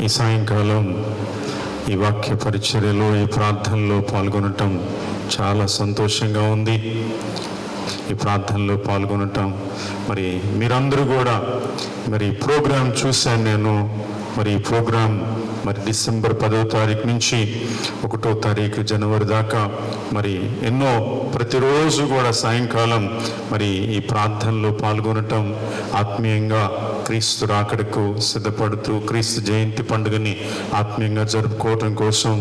ఈ సాయంకాలం ఈ వాక్య పరిచర్యలో, ఈ ప్రార్థనలో పాల్గొనటం చాలా సంతోషంగా ఉంది. ఈ ప్రార్థనలో పాల్గొనటం, మరి మీరందరూ కూడా మరి ప్రోగ్రాం చూశాను నేను. మరి ఈ ప్రోగ్రాం మరి డిసెంబర్ 10వ తారీఖు నుంచి 1వ తారీఖు జనవరి దాకా మరి ఎన్నో ప్రతిరోజు కూడా సాయంకాలం మరి ఈ ప్రార్థనలో పాల్గొనటం, ఆత్మీయంగా క్రీస్తు రాకడకు సిద్ధపడుతూ క్రీస్తు జయంతి పండుగని ఆత్మీయంగా జరుపుకోవటం కోసం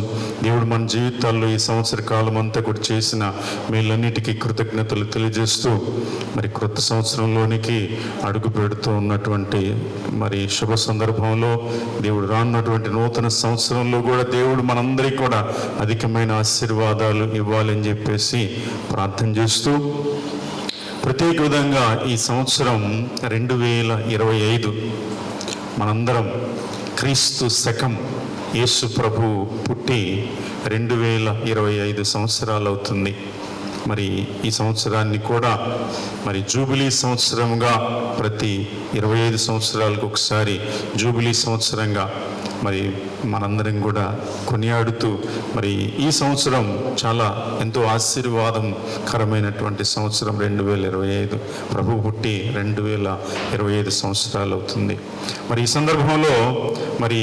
దేవుడు మన జీవితాల్లో ఈ సంవత్సర కాలం అంతా కూడా చేసిన మేలన్నిటికీ కృతజ్ఞతలు తెలియజేస్తూ మరి క్రొత్త సంవత్సరంలోనికి అడుగు పెడుతూ ఉన్నటువంటి మరి శుభ సందర్భంలో దేవుడు రానున్నటువంటి నూతన సంవత్సరంలో కూడా దేవుడు మనందరికీ కూడా అధికమైన ఆశీర్వాదాలు ఇవ్వాలని చెప్పేసి ప్రార్థన చేస్తూ, ప్రత్యేక విధంగా ఈ సంవత్సరం 2025 మనందరం క్రీస్తు శకం యేసు ప్రభు పుట్టి 2025 సంవత్సరాలు అవుతుంది. మరి ఈ సంవత్సరాన్ని కూడా మరి జూబిలీ సంవత్సరంగా, ప్రతి 25 సంవత్సరాలకు ఒకసారి జూబిలీ సంవత్సరంగా మరి మనందరం కూడా కొనియాడుతూ, మరి ఈ సంవత్సరం చాలా ఎంతో ఆశీర్వాదకరమైనటువంటి సంవత్సరం 2025. ప్రభు పుట్టి 2025 సంవత్సరాలు అవుతుంది. మరి ఈ సందర్భంలో మరి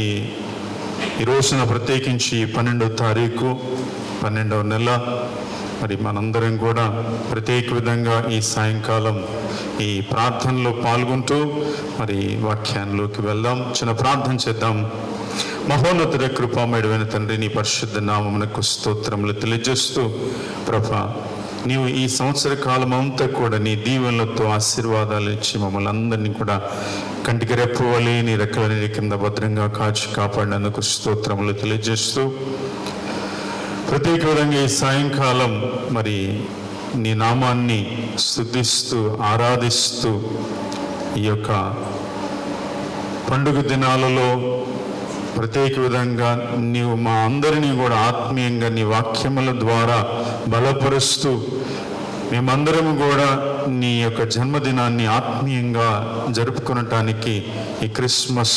ఈ రోజున ప్రత్యేకించి 12వ తారీఖు 12వ నెల మరి మనందరం కూడా ప్రత్యేక విధంగా ఈ సాయంకాలం ఈ ప్రార్థనలో పాల్గొంటూ మరి వాక్యాల్లోకి వెళ్దాం. చిన్న ప్రార్థన చేద్దాం. మహోన్నతుడ, కృపామయుడైన తండ్రి, నీ పరిశుద్ధ నామమునకు స్తోత్రములు తెలియజేస్తూ, ప్రభా నీవు ఈ సంవత్సర కాలం అంతా కూడా నీ దీవెనలతో ఆశీర్వాదాలు ఇచ్చి మమ్మల్ని అందరినీ కూడా కంటికి రెప్పవలే నీ రెక్కల నీడ కింద భద్రంగా కాచి కాపాడినందుకు స్తోత్రములు తెలియజేస్తూ, ప్రత్యేక విధంగా ఈ సాయంకాలం మరి నీ నామాన్ని స్తుతిస్తూ ఆరాధిస్తూ ఈ యొక్క పండుగ దినాలలో ప్రత్యేక విధంగా నీవు మా అందరినీ కూడా ఆత్మీయంగా నీ వాక్యముల ద్వారా బలపరుస్తూ, మేమందరము కూడా నీ యొక్క జన్మదినాన్ని ఆత్మీయంగా జరుపుకొనటానికి ఈ క్రిస్మస్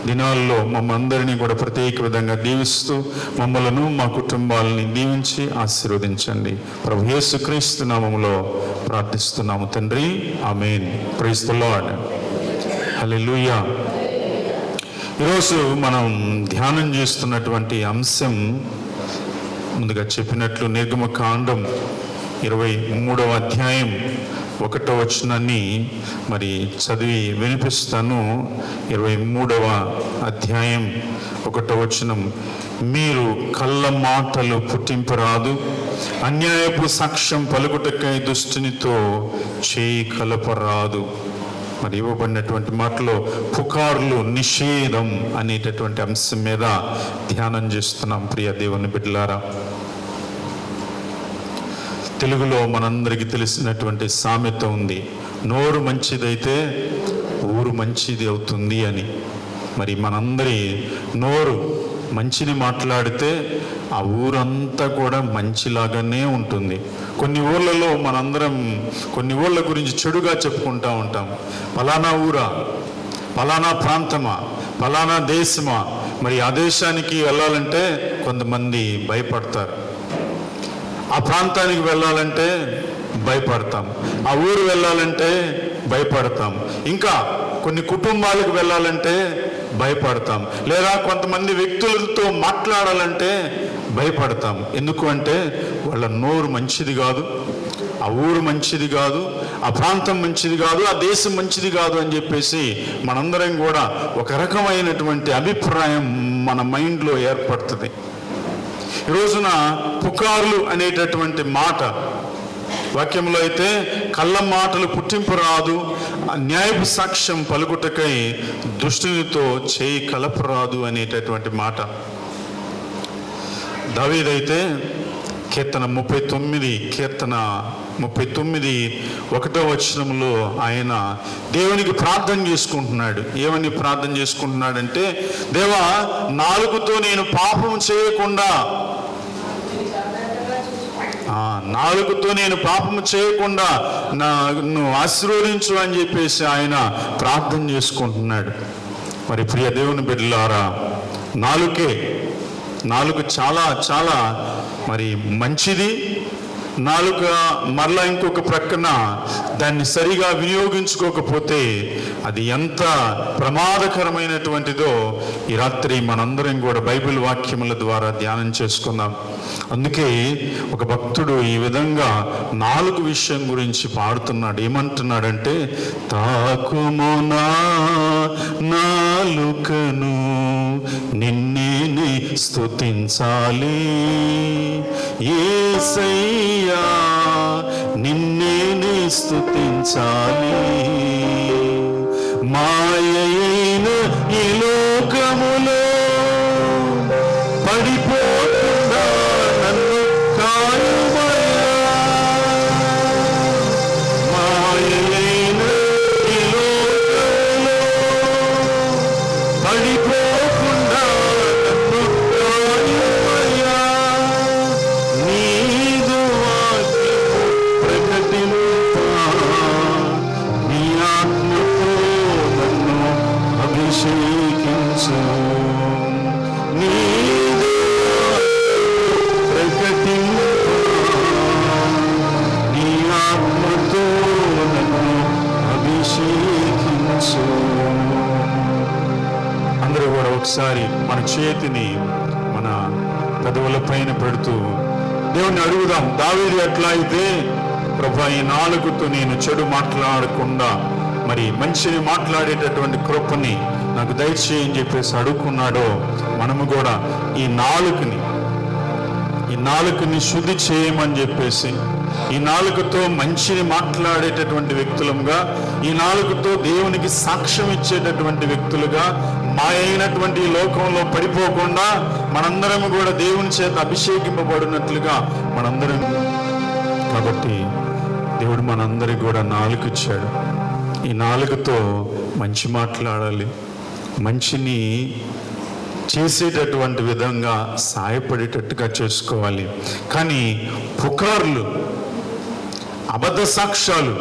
దినాల్లో మమ్మందరినీ కూడా ప్రత్యేక విధంగా దీవిస్తూ మమ్మలను మా కుటుంబాలని దీవించి ఆశీర్వదించండి. ప్రభు యేసుక్రీస్తు నామములో ప్రార్థిస్తున్నాము తండ్రి, ఆమేన్. Praise the Lord. హల్లెలూయా. ఈరోజు మనం ధ్యానం చేస్తున్నటువంటి అంశం, ముందుగా చెప్పినట్లు నిర్గమకాండం 23వ అధ్యాయం 1వ వచనాన్ని మరి చదివి వినిపిస్తాను. 23వ అధ్యాయం 1వ వచనం: మీరు కళ్ళ మాటలు పుట్టింపరాదు, అన్యాయపు సాక్ష్యం పలుకుటకై దుష్టునితో చేయి కలపరాదు. మరి ఇవ్వబడినటువంటి మాటలో పుకార్లు, నిషేధం అనేటటువంటి అంశం మీద ధ్యానం చేస్తున్నాం. ప్రియ దేవుని బిడ్డలారా, తెలుగులో మనందరికీ తెలిసినటువంటి సామెత ఉంది, నోరు మంచిదైతే ఊరు మంచిది అవుతుంది అని. మరి మనందరి నోరు మంచిని మాట్లాడితే ఆ ఊరంతా కూడా మంచిలాగానే ఉంటుంది. కొన్ని ఊర్లలో మనందరం కొన్ని ఊళ్ళ గురించి చెడుగా చెప్పుకుంటూ ఉంటాం. పలానా ఊరా, పలానా ప్రాంతమా, పలానా దేశమా. మరి ఆ దేశానికి వెళ్ళాలంటే కొంతమంది భయపడతారు, ఆ ప్రాంతానికి వెళ్ళాలంటే భయపడతాం, ఆ ఊరు వెళ్ళాలంటే భయపడతాం, ఇంకా కొన్ని కుటుంబాలకు వెళ్ళాలంటే భయపడతాం, లేదా కొంతమంది వ్యక్తులతో మాట్లాడాలంటే భయపడతాం. ఎందుకు అంటే వాళ్ళ నోరు మంచిది కాదు, ఆ ఊరు మంచిది కాదు, ఆ ప్రాంతం మంచిది కాదు, ఆ దేశం మంచిది కాదు అని చెప్పేసి మనందరం కూడా ఒక రకమైనటువంటి అభిప్రాయం మన మైండ్లో ఏర్పడుతుంది. ఈ రోజున పుకార్లు అనేటటువంటి మాట వాక్యంలో అయితే కళ్ళ మాటలు పుట్టింపు రాదు, న్యాయపు సాక్ష్యం పలుకుటకై దుష్టునితో చేయి కలపరాదు అనేటటువంటి మాట. దావీదైతే కీర్తన 39 1వ వచనంలో ఆయన దేవునికి ప్రార్థన చేసుకుంటున్నాడు. ఏమని ప్రార్థన చేసుకుంటున్నాడంటే, దేవా, నాలుగుతో నేను పాపం చేయకుండా, నాలుగుతో నేను పాపము చేయకుండా నన్ను ఆశీర్వదించు అని చెప్పేసి ఆయన ప్రార్థన చేసుకుంటున్నాడు. మరి ప్రియ దేవుని బిడ్డలారా, నాలుక చాలా చాలా మరి మంచిది. నాలుక మరలా ఇంకొక ప్రక్కన దాన్ని సరిగా వినియోగించుకోకపోతే అది ఎంత ప్రమాదకరమైనటువంటిదో ఈ రాత్రి మనందరం కూడా బైబిల్ వాక్యముల ద్వారా ధ్యానం చేసుకుందాం. అందుకే ఒక భక్తుడు ఈ విధంగా నాలుగు విషయం గురించి పాడుతున్నాడు. ఏమంటున్నాడంటే, తాకుము నా నాలుకను నిన్నే స్తుతించాలి యేసయ్యా, నిన్నే స్తుతించాలి. మాయైన ఈ లోకములో పడిపోకుండా నన్ను కాయుమయ్యా. మాయైన ఈ లోకములో పడిపోకుండా నన్ను కాయుమయ్యా. నీదు వాక్యము ప్రకటింపా, నీ ఆత్మతో నన్ను అభిషేకించు. నీదు ప్రకటింపా, నీ ఆత్మతో నన్ను అభిషేకించు. అందరూ కూడా ఒకసారి మన చేతిని మన పెదవుల పైన పెడుతూ దేవుణ్ణి అడుగుదాం. దావీదు ఎట్లా అయితే, ప్రభా ఈ నాలుగుతో నేను చెడు మాట్లాడకుండా మరి మంచిని మాట్లాడేటటువంటి కృపని నాకు దయచేయని చెప్పేసి అడుగుకున్నాడో, మనము కూడా ఈ నాలుకని శుద్ధి చేయమని చెప్పేసి, ఈ నాలుకతో మంచిని మాట్లాడేటటువంటి వ్యక్తులుగా, ఈ నాలుకతో దేవునికి సాక్ష్యం ఇచ్చేటటువంటి వ్యక్తులుగా, మాయైనటువంటి లోకంలో పడిపోకుండా మనందరం కూడా దేవుని చేత అభిషేకింపబడినట్లుగా మనందరం. కాబట్టి దేవుడు మనందరికి కూడా నాలుక ఇచ్చాడు. ఈ నాలుకతో మంచి మాట్లాడాలి, మంచిని చేసేటటువంటి విధంగా సాయపడేటట్టుగా చేసుకోవాలి. కానీ పుకార్లు, అబద్ధ సాక్ష్యాలు,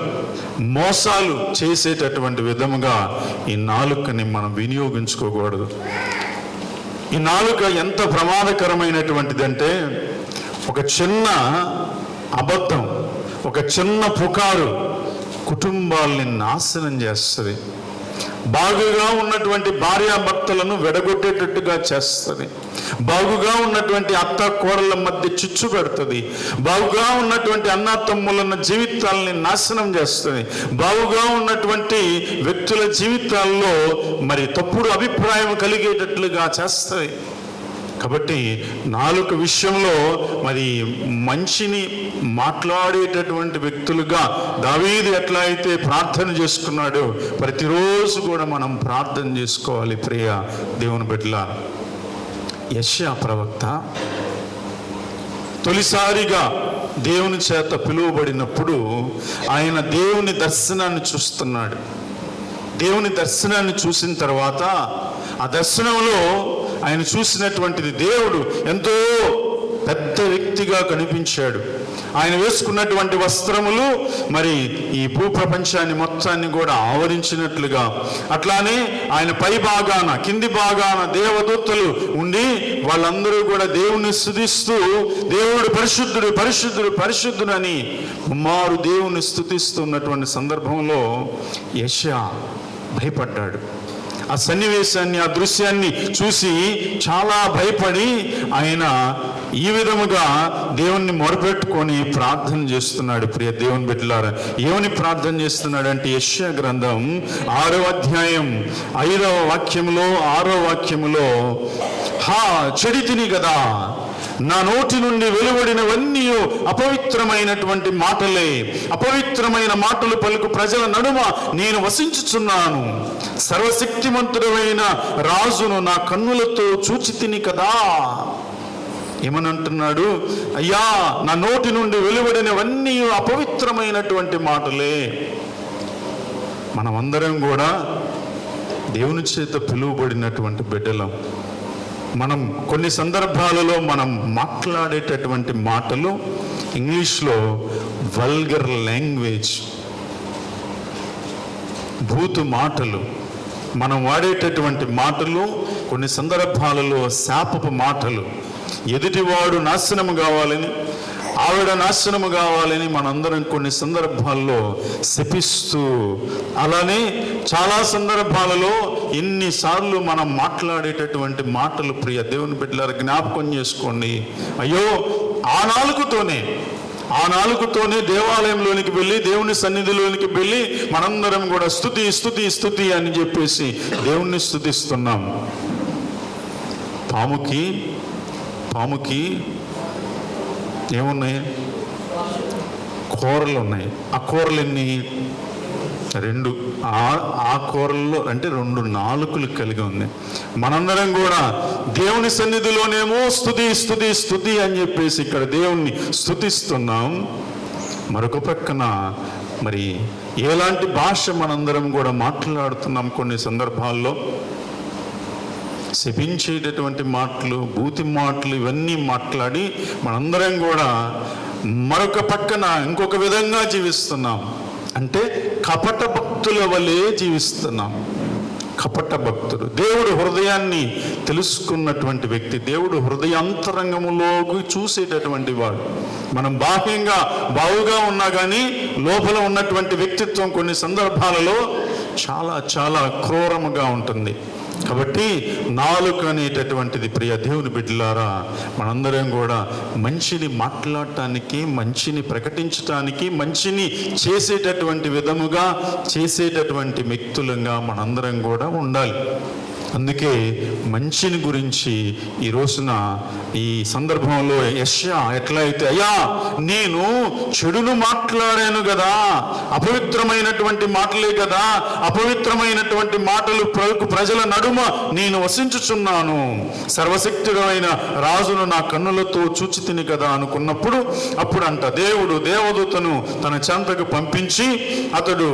మోసాలు చేసేటటువంటి విధముగా ఈ నాలుకని మనం వినియోగించుకోకూడదు. ఈ నాలుక ఎంత ప్రమాదకరమైనటువంటిదంటే, ఒక చిన్న అబద్ధం, ఒక చిన్న పుకారు కుటుంబాలని నాశనం చేస్తుంది. బాగుగా ఉన్నటువంటి భార్యాభర్తలను విడగొట్టేటట్టుగా చేస్తుంది. బాగుగా ఉన్నటువంటి అత్త కోడళ్ళ మధ్య చిచ్చు పెడుతుంది. బాగుగా ఉన్నటువంటి అన్న తమ్ములన్న జీవితాలని నాశనం చేస్తుంది. బాగుగా ఉన్నటువంటి వ్యక్తుల జీవితాల్లో మరి తప్పుడు అభిప్రాయం కలిగేటట్లుగా చేస్తుంది. కాబట్టి నాలుక విషయంలో మరి మంచిని మాట్లాడేటటువంటి వ్యక్తులుగా దావీదు ఎట్లా అయితే ప్రార్థన చేసుకున్నాడో, ప్రతిరోజు కూడా మనం ప్రార్థన చేసుకోవాలి. ప్రియ దేవుని బిడ్డలారా, యెషయా ప్రవక్త తొలిసారిగా దేవుని చేత పిలువబడినప్పుడు ఆయన దేవుని దర్శనాన్ని చూస్తున్నాడు. దేవుని దర్శనాన్ని చూసిన తర్వాత ఆ దర్శనంలో ఆయన చూసినటువంటిది, దేవుడు ఎంతో పెద్ద వ్యక్తిగా కనిపించాడు. ఆయన వేసుకున్నటువంటి వస్త్రములు మరి ఈ భూప్రపంచాన్ని మొత్తాన్ని కూడా ఆవరించినట్లుగా, అట్లానే ఆయన పై భాగాన కింది భాగాన దేవదూతలు ఉండి వాళ్ళందరూ కూడా దేవుణ్ణి స్తుతిస్తూ, దేవుడు పరిశుద్ధుడు పరిశుద్ధుడు పరిశుద్ధుడు అని కుమారు దేవుణ్ణి స్తుతిస్తున్నటువంటి సందర్భంలో యెషయా భయపడ్డాడు. ఆ సన్నివేశాన్ని, ఆ దృశ్యాన్ని చూసి చాలా భయపడి ఆయన ఈ విధముగా దేవుణ్ణి మొరపెట్టుకొని ప్రార్థన చేస్తున్నాడు. ప్రియ దేవుని బిడ్డలారా, ఏమని ప్రార్థన చేస్తున్నాడంటే, యెషయా గ్రంథం 6వ అధ్యాయం 5వ వాక్యములో 6వ వాక్యములో, హా చెడితిని కదా, నా నోటి నుండి వెలువడినవన్నీ అపవిత్రమైనటువంటి మాటలే, అపవిత్రమైన మాటలు పలుకు ప్రజల నడుమ నేను వసించుచున్నాను. సర్వశక్తిమంతుడైన రాజును నా కన్నులతో చూచితిని కదా. ఏమనంటున్నాడు? అయ్యా, నా నోటి నుండి వెలువడినవన్నీ అపవిత్రమైనటువంటి మాటలే. మనమందరం కూడా దేవుని చేత పిలువబడినటువంటి బిడ్డలం. మనం కొన్ని సందర్భాలలో మనం మాట్లాడేటటువంటి మాటలు ఇంగ్లీష్లో వల్గర్ లాంగ్వేజ్, భూతు మాటలు, మనం వాడేటటువంటి మాటలు కొన్ని సందర్భాలలో శాపపు మాటలు. ఎదుటివాడు నాశనము కావాలని, ఆవిడ నాశనము కావాలని మనందరం కొన్ని సందర్భాల్లో శపిస్తూ, అలానే చాలా సందర్భాలలో ఎన్నిసార్లు మనం మాట్లాడేటటువంటి మాటలు ప్రియ దేవుని బిడ్డలారా జ్ఞాపకం చేసుకోండి. అయ్యో ఆ నాలుగుతోనే దేవాలయంలోనికి వెళ్ళి, దేవుని సన్నిధిలోనికి వెళ్ళి మనందరం కూడా స్తుతి స్తుతి స్తుతి అని చెప్పేసి దేవుణ్ణి స్తుతిస్తున్నాం. పాముకి ఏమున్నాయి? కూరలు ఉన్నాయి. ఆ కూరలు ఎన్ని? 2. ఆ కూరల్లో అంటే 2 నాలుకలు కలిగి ఉంది. మనందరం కూడా దేవుని సన్నిధిలోనేమో స్తుతి స్తుతి స్తుతి అని చెప్పేసి ఇక్కడ దేవుణ్ణి స్తుతిస్తున్నాం. మరొక పక్కన మరి ఎలాంటి భాష మనందరం కూడా మాట్లాడుతున్నాం? కొన్ని సందర్భాల్లో శపించేటటువంటి మాటలు, బూతి మాటలు, ఇవన్నీ మాట్లాడి మనందరం కూడా మరొక పక్కన ఇంకొక విధంగా జీవిస్తున్నాం. అంటే కపట భక్తుల వలె జీవిస్తున్నాం. కపట భక్తుడు, దేవుడు హృదయాన్ని తెలుసుకున్నటువంటి వ్యక్తి, దేవుడు హృదయాంతరంగములోకి చూసేటటువంటి వాడు. మనం బాహ్యంగా బావుగా ఉన్నా కానీ లోపల ఉన్నటువంటి వ్యక్తిత్వం కొన్ని సందర్భాలలో చాలా చాలా క్రూరముగా ఉంటుంది. కాబట్టి నాలుక అనేటటువంటిది ప్రియ దేవుని బిడ్డలారా మనందరం కూడా మంచిని మాట్లాడటానికి, మంచిని ప్రకటించటానికి, మంచిని చేసేటటువంటి విధముగా చేసేటటువంటి వ్యక్తులంగా మనందరం కూడా ఉండాలి. అందుకే మంచిని గురించి ఈ రోజున ఈ సందర్భంలో యెషయా ఎట్లా అయితే, అయ్యా నేను చెడును మాట్లాడాను కదా, అపవిత్రమైనటువంటి మాటలే కదా, అపవిత్రమైనటువంటి మాటలు ప్రజల నడుమ నేను వసించుచున్నాను, సర్వశక్తుడైన రాజును నా కన్నులతో చూచి తిని కదా అనుకున్నప్పుడు, అప్పుడంట దేవుడు దేవదూతను తన చెంతకు పంపించి అతడు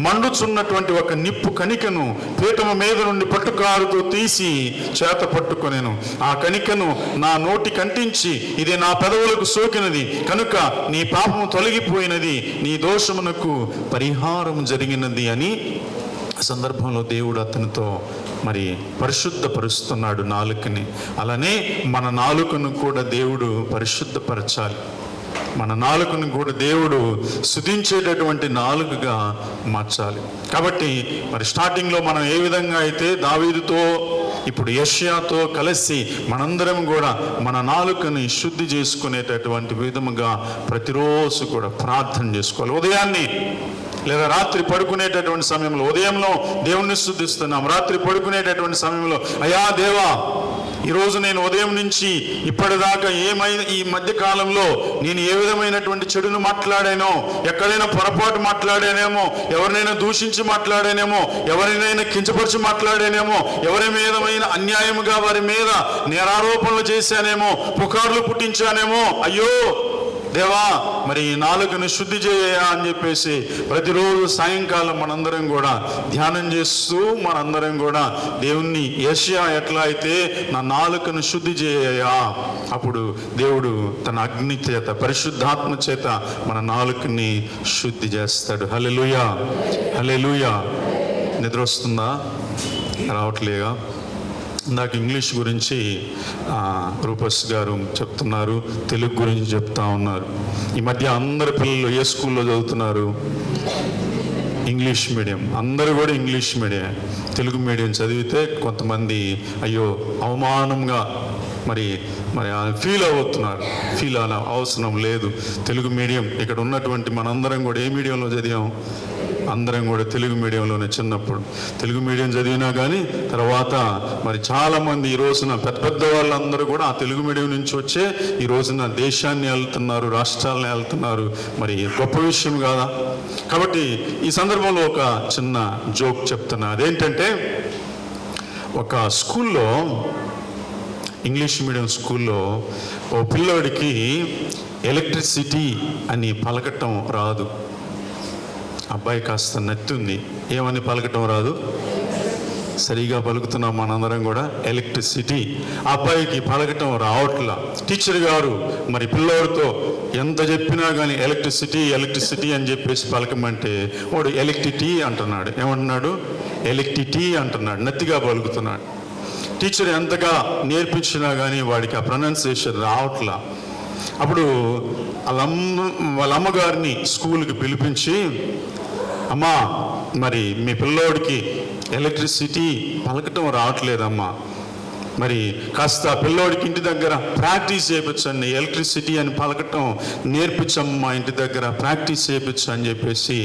మండుచున్నటువంటి ఒక నిప్పు కణికను పీఠము మీద నుండి పట్టుకారు తీసి చేత పట్టుకొనెను. ఆ కణికను నా నోటి కంటించి, ఇది నా పెదవులకు సోకినది కనుక నీ పాపము తొలగిపోయినది, నీ దోషమునకు పరిహారం జరిగినది అని సందర్భంలో దేవుడు అతనితో మరి పరిశుద్ధపరుస్తున్నాడు నాలుకని. అలానే మన నాలుకను కూడా దేవుడు పరిశుద్ధపరచాలి. మన నాలుకను కూడా దేవుడు స్తుతించేటటువంటి నాలుకగా మార్చాలి. కాబట్టి మరి స్టార్టింగ్లో మనం ఏ విధంగా అయితే దావీదుతో ఇప్పుడు యెషయాతో కలిసి మనందరం కూడా మన నాలుకని శుద్ధి చేసుకునేటటువంటి విధముగా ప్రతిరోజు కూడా ప్రార్థన చేసుకోవాలి. ఉదయాన్నే లేదా రాత్రి పడుకునేటటువంటి సమయంలో, ఉదయంలో దేవుణ్ణి స్తుతిస్తున్నాం, రాత్రి పడుకునేటటువంటి సమయంలో అయ్యా దేవా, ఈరోజు నేను ఉదయం నుంచి ఇప్పటిదాకా ఈ మధ్య కాలంలో నేను ఏ విధమైనటువంటి చెడును మాట్లాడానో, ఎక్కడైనా పొరపాటు మాట్లాడానేమో, ఎవరినైనా దూషించి మాట్లాడానేమో, ఎవరినైనా కించపరిచి మాట్లాడానేమో, ఎవరి మీదమైన అన్యాయముగా వారి మీద నేరారోపణలు చేశానేమో, పుకార్లు పుట్టించానేమో, అయ్యో దేవా మరి ఈ నాలుకను శుద్ధి చేయ అని చెప్పేసి ప్రతిరోజు సాయంకాలం మనందరం కూడా ధ్యానం చేస్తూ మనందరం కూడా దేవుణ్ణి, యెషయా ఎట్లా అయితే నా నాలుకను శుద్ధి చేయా, అప్పుడు దేవుడు తన అగ్ని చేత, పరిశుద్ధాత్మ చేత మన నాలుకని శుద్ధి చేస్తాడు. హల్లెలూయా, హల్లెలూయా. నిద్ర వస్తుందా? రావట్లేగా. ఇందాక ఇంగ్లీష్ గురించి రూపస్ గారు చెప్తున్నారు, తెలుగు గురించి చెప్తా ఉన్నారు. ఈ మధ్య అందరి పిల్లలు ఏ స్కూల్లో చదువుతున్నారు? English medium. అందరూ కూడా ఇంగ్లీష్ మీడియం. తెలుగు మీడియం చదివితే కొంతమంది అయ్యో అవమానంగా మరి ఫీల్ అవుతున్నారు. ఫీల్ అలా అవసరం లేదు. తెలుగు మీడియం, ఇక్కడ ఉన్నటువంటి మనందరం కూడా ఏ మీడియంలో చదివాం? అందరం కూడా తెలుగు మీడియంలోనే. చిన్నప్పుడు తెలుగు మీడియం చదివినా కానీ తర్వాత మరి చాలామంది ఈ రోజున పెద్ద పెద్ద వాళ్ళందరూ కూడా ఆ తెలుగు మీడియం నుంచి వచ్చే ఈ రోజున దేశాన్ని వెళ్తున్నారు, రాష్ట్రాలని వెళ్తున్నారు. మరి గొప్ప విషయం కాదా? కాబట్టి ఈ సందర్భంలో ఒక చిన్న జోక్ చెప్తున్నా. అదేంటంటే, ఒక స్కూల్లో, ఇంగ్లీష్ మీడియం స్కూల్లో ఓ పిల్లోడికి ఎలక్ట్రిసిటీ అని పలకటం రాదు. అబ్బాయి కాస్త నత్తుంది. ఏమని పలకటం రాదు? సరిగా పలుకుతున్నాం మనందరం కూడా. ఎలక్ట్రిసిటీ. అబ్బాయికి పలకటం రావట్లా. టీచర్ గారు మరి పిల్లోడితో ఎంత చెప్పినా కానీ ఎలక్ట్రిసిటీ అని చెప్పేసి పలకమంటే వాడు ఎలక్ట్రిసిటీ అంటున్నాడు. ఏమంటున్నాడు? ఎలక్ట్రిసిటీ అంటున్నాడు, నత్తిగా పలుకుతున్నాడు. టీచర్ ఎంతగా నేర్పించినా కానీ వాడికి ఆ ప్రొనౌన్సియేషన్ రావట్లా. అప్పుడు వాళ్ళ అమ్మగారిని స్కూల్కి పిలిపించి, అమ్మా మరి మీ పిల్లోడికి ఎలక్ట్రిసిటీ పలకటం రావట్లేదమ్మా, మరి కాస్త పిల్లోడికి ఇంటి దగ్గర ప్రాక్టీస్ చేయించండి, ఎలక్ట్రిసిటీ అని పలకటం నేర్పించమ్మా, ఇంటి దగ్గర ప్రాక్టీస్ చేయించు అని చెప్పేసి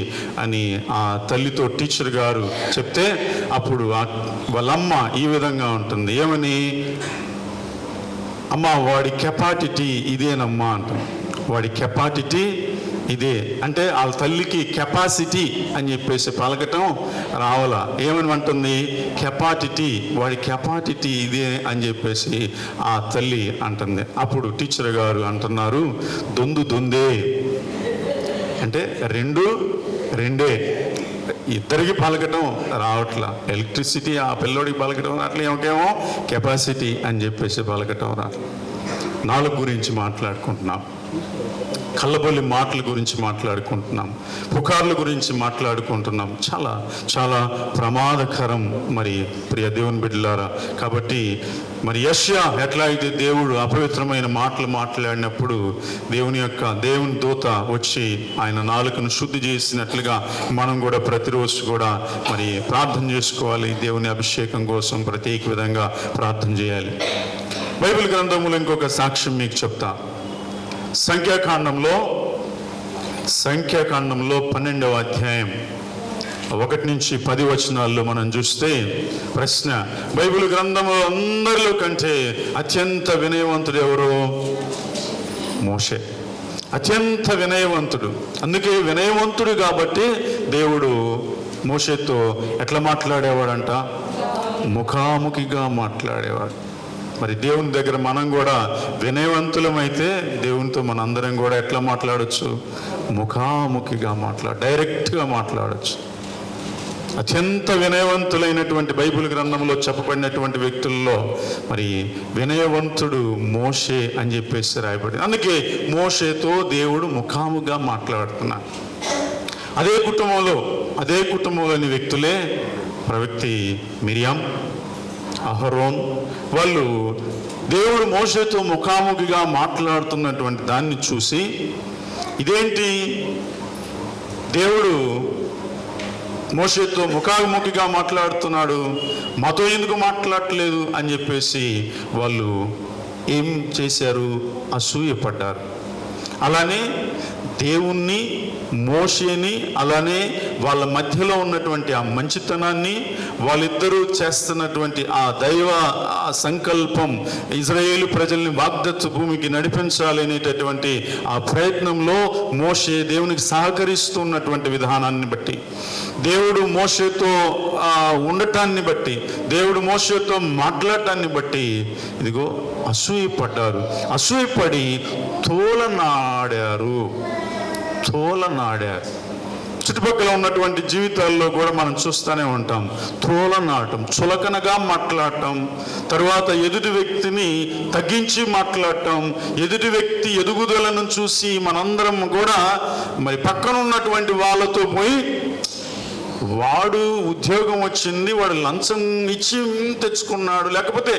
అని ఆ తల్లితో టీచర్ గారు చెప్తే అప్పుడు వాళ్ళమ్మ ఈ విధంగా ఉంటుంది. ఏమని? అమ్మ వాడి కెపాసిటీ ఇదేనమ్మా అంటుంది. వాడి కెపాసిటీ ఇదే అంటే వాళ్ళ తల్లికి కెపాసిటీ అని చెప్పేసి పలకటం రావాలా. ఏమని అంటుంది? కెపాసిటీ, వాడి కెపాసిటీ ఇదే అని చెప్పేసి ఆ తల్లి అంటుంది. అప్పుడు టీచర్ గారు అంటున్నారు, దొందే అంటే రెండే, ఇద్దరికి పలకటం రావట్లా. ఎలక్ట్రిసిటీ ఆ పిల్లోడికి పలకటం రావట్లే, ఏమకేమో కెపాసిటీ అని చెప్పేసి పలకటం రావట్లే. నాలుగు గురించి మాట్లాడుకుంటున్నాం, కళ్ళబొల్లి మాటల గురించి మాట్లాడుకుంటున్నాం, పుకార్ల గురించి మాట్లాడుకుంటున్నాం. చాలా చాలా ప్రమాదకరం మరి ప్రియ దేవుని బిడ్డలారా. కాబట్టి మరి యెషయా ఎట్లా అయితే దేవుడు అపవిత్రమైన మాటలు మాట్లాడినప్పుడు దేవుని దూత వచ్చి ఆయన నాలుకను శుద్ధి చేసినట్లుగా మనం కూడా ప్రతిరోజు కూడా మరి ప్రార్థన చేసుకోవాలి. దేవుని అభిషేకం కోసం ప్రత్యేక విధంగా ప్రార్థన చేయాలి. బైబిల్ గ్రంథంలో ఇంకొక సాక్ష్యం మీకు చెప్తా. సంఖ్యాకాండంలో 12వ అధ్యాయం 1 నుంచి 10 వచనాల్లో మనం చూస్తే ప్రశ్న, బైబిల్ గ్రంథంలో అందరిలో కంటే అత్యంత వినయవంతుడు ఎవరు? మోషే. అత్యంత వినయవంతుడు. అందుకే వినయవంతుడు కాబట్టి దేవుడు మోషేతో ఎట్లా మాట్లాడేవాడంట? ముఖాముఖిగా మాట్లాడేవాడు. మరి దేవుని దగ్గర మనం కూడా వినయవంతులమైతే దేవునితో మనందరం కూడా ఎట్లా మాట్లాడచ్చు? ముఖాముఖిగా డైరెక్ట్గా మాట్లాడచ్చు. అత్యంత వినయవంతులైనటువంటి బైబిల్ గ్రంథంలో చెప్పబడినటువంటి వ్యక్తుల్లో మరి వినయవంతుడు మోషే అని చెప్పేసి రాయబడింది. అందుకే మోషేతో దేవుడు ముఖాముఖిగా మాట్లాడుతున్నాడు. అదే కుటుంబంలోని వ్యక్తులే ప్రవక్తి మిరియాం, అహరోన్. వాళ్ళు దేవుడు మోషేతో ముఖాముఖిగా మాట్లాడుతున్నటువంటి దాన్ని చూసి, ఇదేంటి దేవుడు మోషేతో ముఖాముఖిగా మాట్లాడుతున్నాడు, మాతో ఎందుకు మాట్లాడట్లేదు అని చెప్పేసి వాళ్ళు ఏం చేశారు? అసూయపడ్డారు. అలానే దేవుణ్ణి, మోషేని, అలానే వాళ్ళ మధ్యలో ఉన్నటువంటి ఆ మంచితనాన్ని, వాళ్ళిద్దరూ చేస్తున్నటువంటి ఆ దైవ సంకల్పం, ఇజ్రాయేలు ప్రజల్ని వాగ్దత్త భూమికి నడిపించాలి అనేటటువంటి ఆ ప్రయత్నంలో మోషే దేవునికి సహకరిస్తున్నటువంటి విధానాన్ని బట్టి, దేవుడు మోషేతో ఉండటాన్ని బట్టి, దేవుడు మోషేతో మాట్లాడటాన్ని బట్టి ఇదిగో అసూయపడ్డారు. అసూయపడి తోలనాడారు. చుట్టుపక్కల ఉన్నటువంటి జీవితాల్లో కూడా మనం చూస్తూనే ఉంటాం. తోలనాటం, చులకనగా మాట్లాడటం, తర్వాత ఎదుటి వ్యక్తిని తగ్గించి మాట్లాడటం, ఎదుటి వ్యక్తి ఎదుగుదలను చూసి మనందరం కూడా మరి పక్కన ఉన్నటువంటి వాళ్ళతో పోయి, వాడు ఉద్యోగం వచ్చింది, వాడు లంచం ఇచ్చి తెచ్చుకున్నాడు, లేకపోతే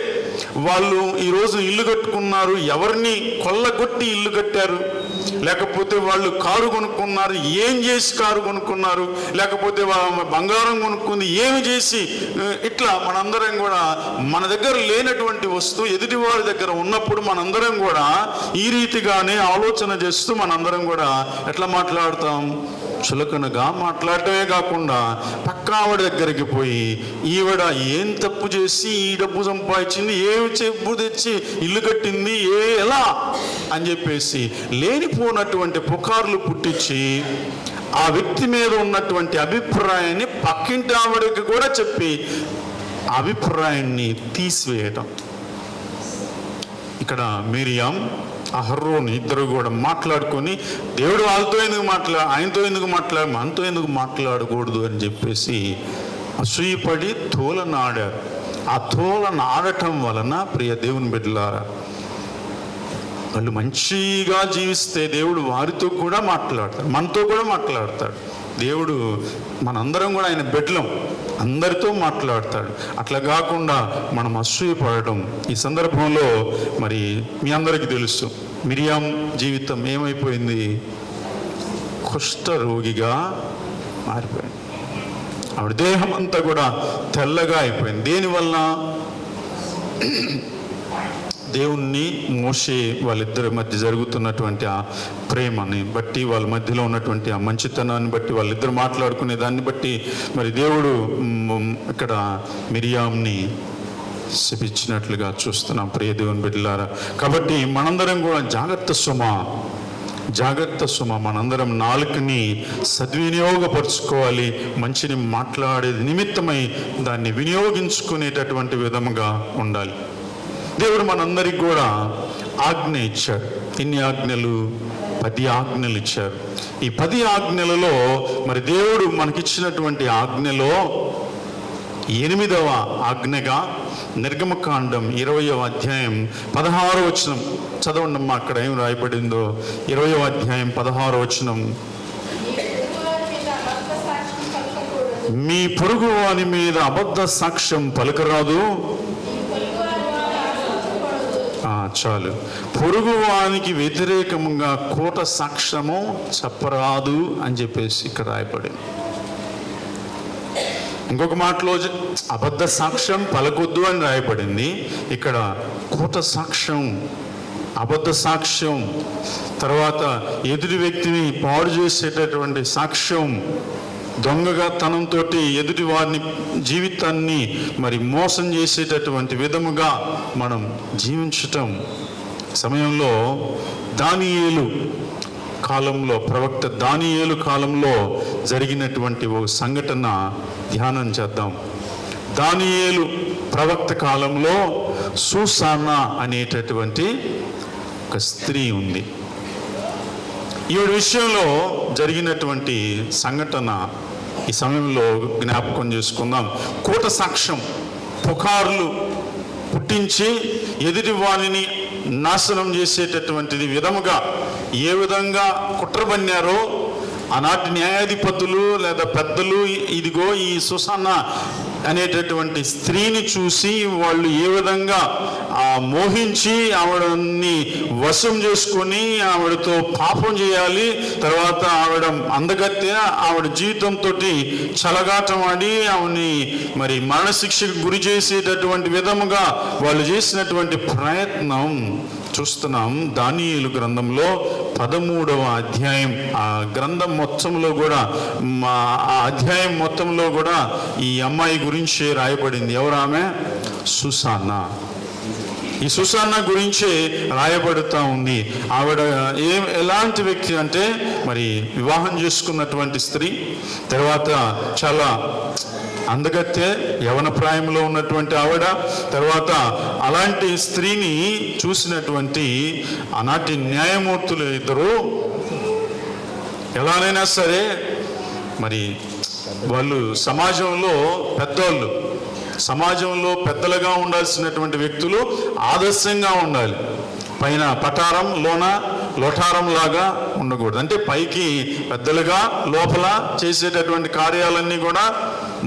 వాళ్ళు ఈరోజు ఇల్లు కట్టుకున్నారు, ఎవరిని కొల్లగొట్టి ఇల్లు కట్టారు, లేకపోతే వాళ్ళు కారు కొనుక్కున్నారు, ఏం చేసి కారు కొనుక్కున్నారు, లేకపోతే బంగారం కొనుక్కుంది, ఏమి చేసి, ఇట్లా మనందరం కూడా మన దగ్గర లేనటువంటి వస్తువు ఎదుటి వారి దగ్గర ఉన్నప్పుడు మనందరం కూడా ఈ రీతిగానే ఆలోచన చేస్తూ మనందరం కూడా ఎట్లా మాట్లాడతాం? చులకనగా మాట్లాడటమే కాకుండా పక్క ఆవిడ దగ్గరికి పోయి, ఈవిడ ఏం తప్పు చేసి ఈ డబ్బు సంపాదించింది, ఏమి చెప్పు తెచ్చి ఇల్లు కట్టింది, ఎలా అని చెప్పేసి లేనిపోనటువంటి పుకార్లు పుట్టించి ఆ వ్యక్తి మీద ఉన్నటువంటి అభిప్రాయాన్ని పక్కింటి ఆవిడకి కూడా చెప్పి అభిప్రాయాన్ని తీసివేయటం. ఇక్కడ మిరియాం, అహరోన్ ఇద్దరు కూడా మాట్లాడుకొని, దేవుడు ఆయనతో ఎందుకు మనతో ఎందుకు మాట్లాడకూడదు అని చెప్పేసి అసూయపడి తోలనాడారు. ఆ తోలనాడటం వలన ప్రియ దేవుని బిడ్డలారా, వాళ్ళు మంచిగా జీవిస్తే దేవుడు వారితో కూడా మాట్లాడతాడు, మనతో కూడా మాట్లాడతాడు. దేవుడు మనందరం కూడా ఆయన బిడ్డలం, అందరితో మాట్లాడతాడు. అట్లా కాకుండా మనం అసూయపడటం. ఈ సందర్భంలో మరి మీ అందరికీ తెలుసు, మిరియాం జీవితం ఏమైపోయింది? కుష్ఠరోగిగా మారిపోయింది. ఆవిడ దేహం అంతా కూడా తెల్లగా అయిపోయింది. దేనివల్ల? దేవుణ్ణి మోషే వాళ్ళిద్దరి మధ్య జరుగుతున్నటువంటి ఆ ప్రేమని బట్టి, వాళ్ళ మధ్యలో ఉన్నటువంటి ఆ మంచితనాన్ని బట్టి, వాళ్ళిద్దరు మాట్లాడుకునే దాన్ని బట్టి మరి దేవుడు ఇక్కడ మిరియాంని శపించినట్లుగా చూస్తున్నాం ప్రియ దేవుని బిడ్డలారా. కాబట్టి మనందరం కూడా జాగ్రత్త సుమ, మనందరం నాలుకని సద్వినియోగపరుచుకోవాలి. మంచిని మాట్లాడే నిమిత్తమై దాన్ని వినియోగించుకునేటటువంటి విధముగా ఉండాలి. దేవుడు మనందరికి కూడా ఆజ్ఞ ఇచ్చాడు. ఎన్ని ఆజ్ఞలు? 10 ఆజ్ఞలు ఇచ్చారు. ఈ 10 ఆజ్ఞలలో మరి దేవుడు మనకిచ్చినటువంటి ఆజ్ఞలో 8వ ఆజ్ఞగా నిర్గమకాండం 20వ అధ్యాయం 16వ వచనం చదవండమ్మా. అక్కడ ఏం రాయబడిందో? 20వ అధ్యాయం 16వ వచనం. మీ పొరుగు వాని మీద అబద్ధ సాక్ష్యం పలకరాదు. చాలు. పొరుగు వానికి వ్యతిరేకంగా కూట సాక్ష్యము చెప్పరాదు అని చెప్పేసి ఇక్కడ రాయబడింది. ఇంకొక మాటలో అబద్ధ సాక్ష్యం పలకొద్దు అని రాయబడింది. ఇక్కడ కూట సాక్ష్యం, అబద్ధ సాక్ష్యం, తర్వాత ఎదుటి వ్యక్తిని పాడు చేసేటటువంటి సాక్ష్యం, దొంగగా తనంతో ఎదుటి వారిని జీవితాన్ని మరి మోసం చేసేటటువంటి విధముగా మనం జీవించటం సమయంలో దానియేలు కాలంలో, ప్రవక్త దానియేలు కాలంలో జరిగినటువంటి ఓ సంఘటన ధ్యానం చేద్దాం. దానియేలు ప్రవక్త కాలంలో సూసానా అనేటటువంటి ఒక స్త్రీ ఉంది. ఈవిడ విషయంలో జరిగినటువంటి సంఘటన ఈ సమయంలో జ్ఞాపకం చేసుకుందాం. కూట సాక్ష్యం, పుకార్లు పుట్టించి ఎదుటి వారిని నాశనం చేసేటటువంటిది విధముగా ఏ విధంగా కుట్రబన్నారో ఆనాటి న్యాయాధిపతులు లేదా పెద్దలు, ఇదిగో ఈ సుసానా అనేటటువంటి స్త్రీని చూసి వాళ్ళు ఏ విధంగా మోహించి ఆవిడని వశం చేసుకొని ఆవిడతో పాపం చేయాలి, తర్వాత ఆవిడ అందగత్తె, ఆవిడ జీవితంతో చలగాటం ఆడి ఆవిడని మరి మరణశిక్షకు గురి చేసేటటువంటి విధముగా వాళ్ళు చేసినటువంటి ప్రయత్నం చూస్తున్నాం. దానియేలు గ్రంథంలో 13వ అధ్యాయం. ఆ గ్రంథం మొత్తంలో కూడా, ఆ అధ్యాయం మొత్తంలో కూడా ఈ అమ్మాయి గురించి రాయబడింది. ఎవరు ఆమె? సుసానా. ఈ సుసానా గురించే రాయబడుతూ ఉంది. ఆవిడ ఎలాంటి వ్యక్తి అంటే మరి వివాహం చేసుకున్నటువంటి స్త్రీ, తర్వాత చాలా అందగత్తె, యవన ప్రాయంలో ఉన్నటువంటి ఆవిడ. తర్వాత అలాంటి స్త్రీని చూసినటువంటి ఆనాటి న్యాయమూర్తులు ఇద్దరు ఎలానైనా సరే మరి వాళ్ళు సమాజంలో పెద్దవాళ్ళు, సమాజంలో పెద్దలుగా ఉండాల్సినటువంటి వ్యక్తులు ఆదర్శంగా ఉండాలి. పైన పటారం, లోన లోటారం లాగా ఉండకూడదు. అంటే పైకి పెద్దలుగా, లోపల చేసేటటువంటి కార్యాలన్నీ కూడా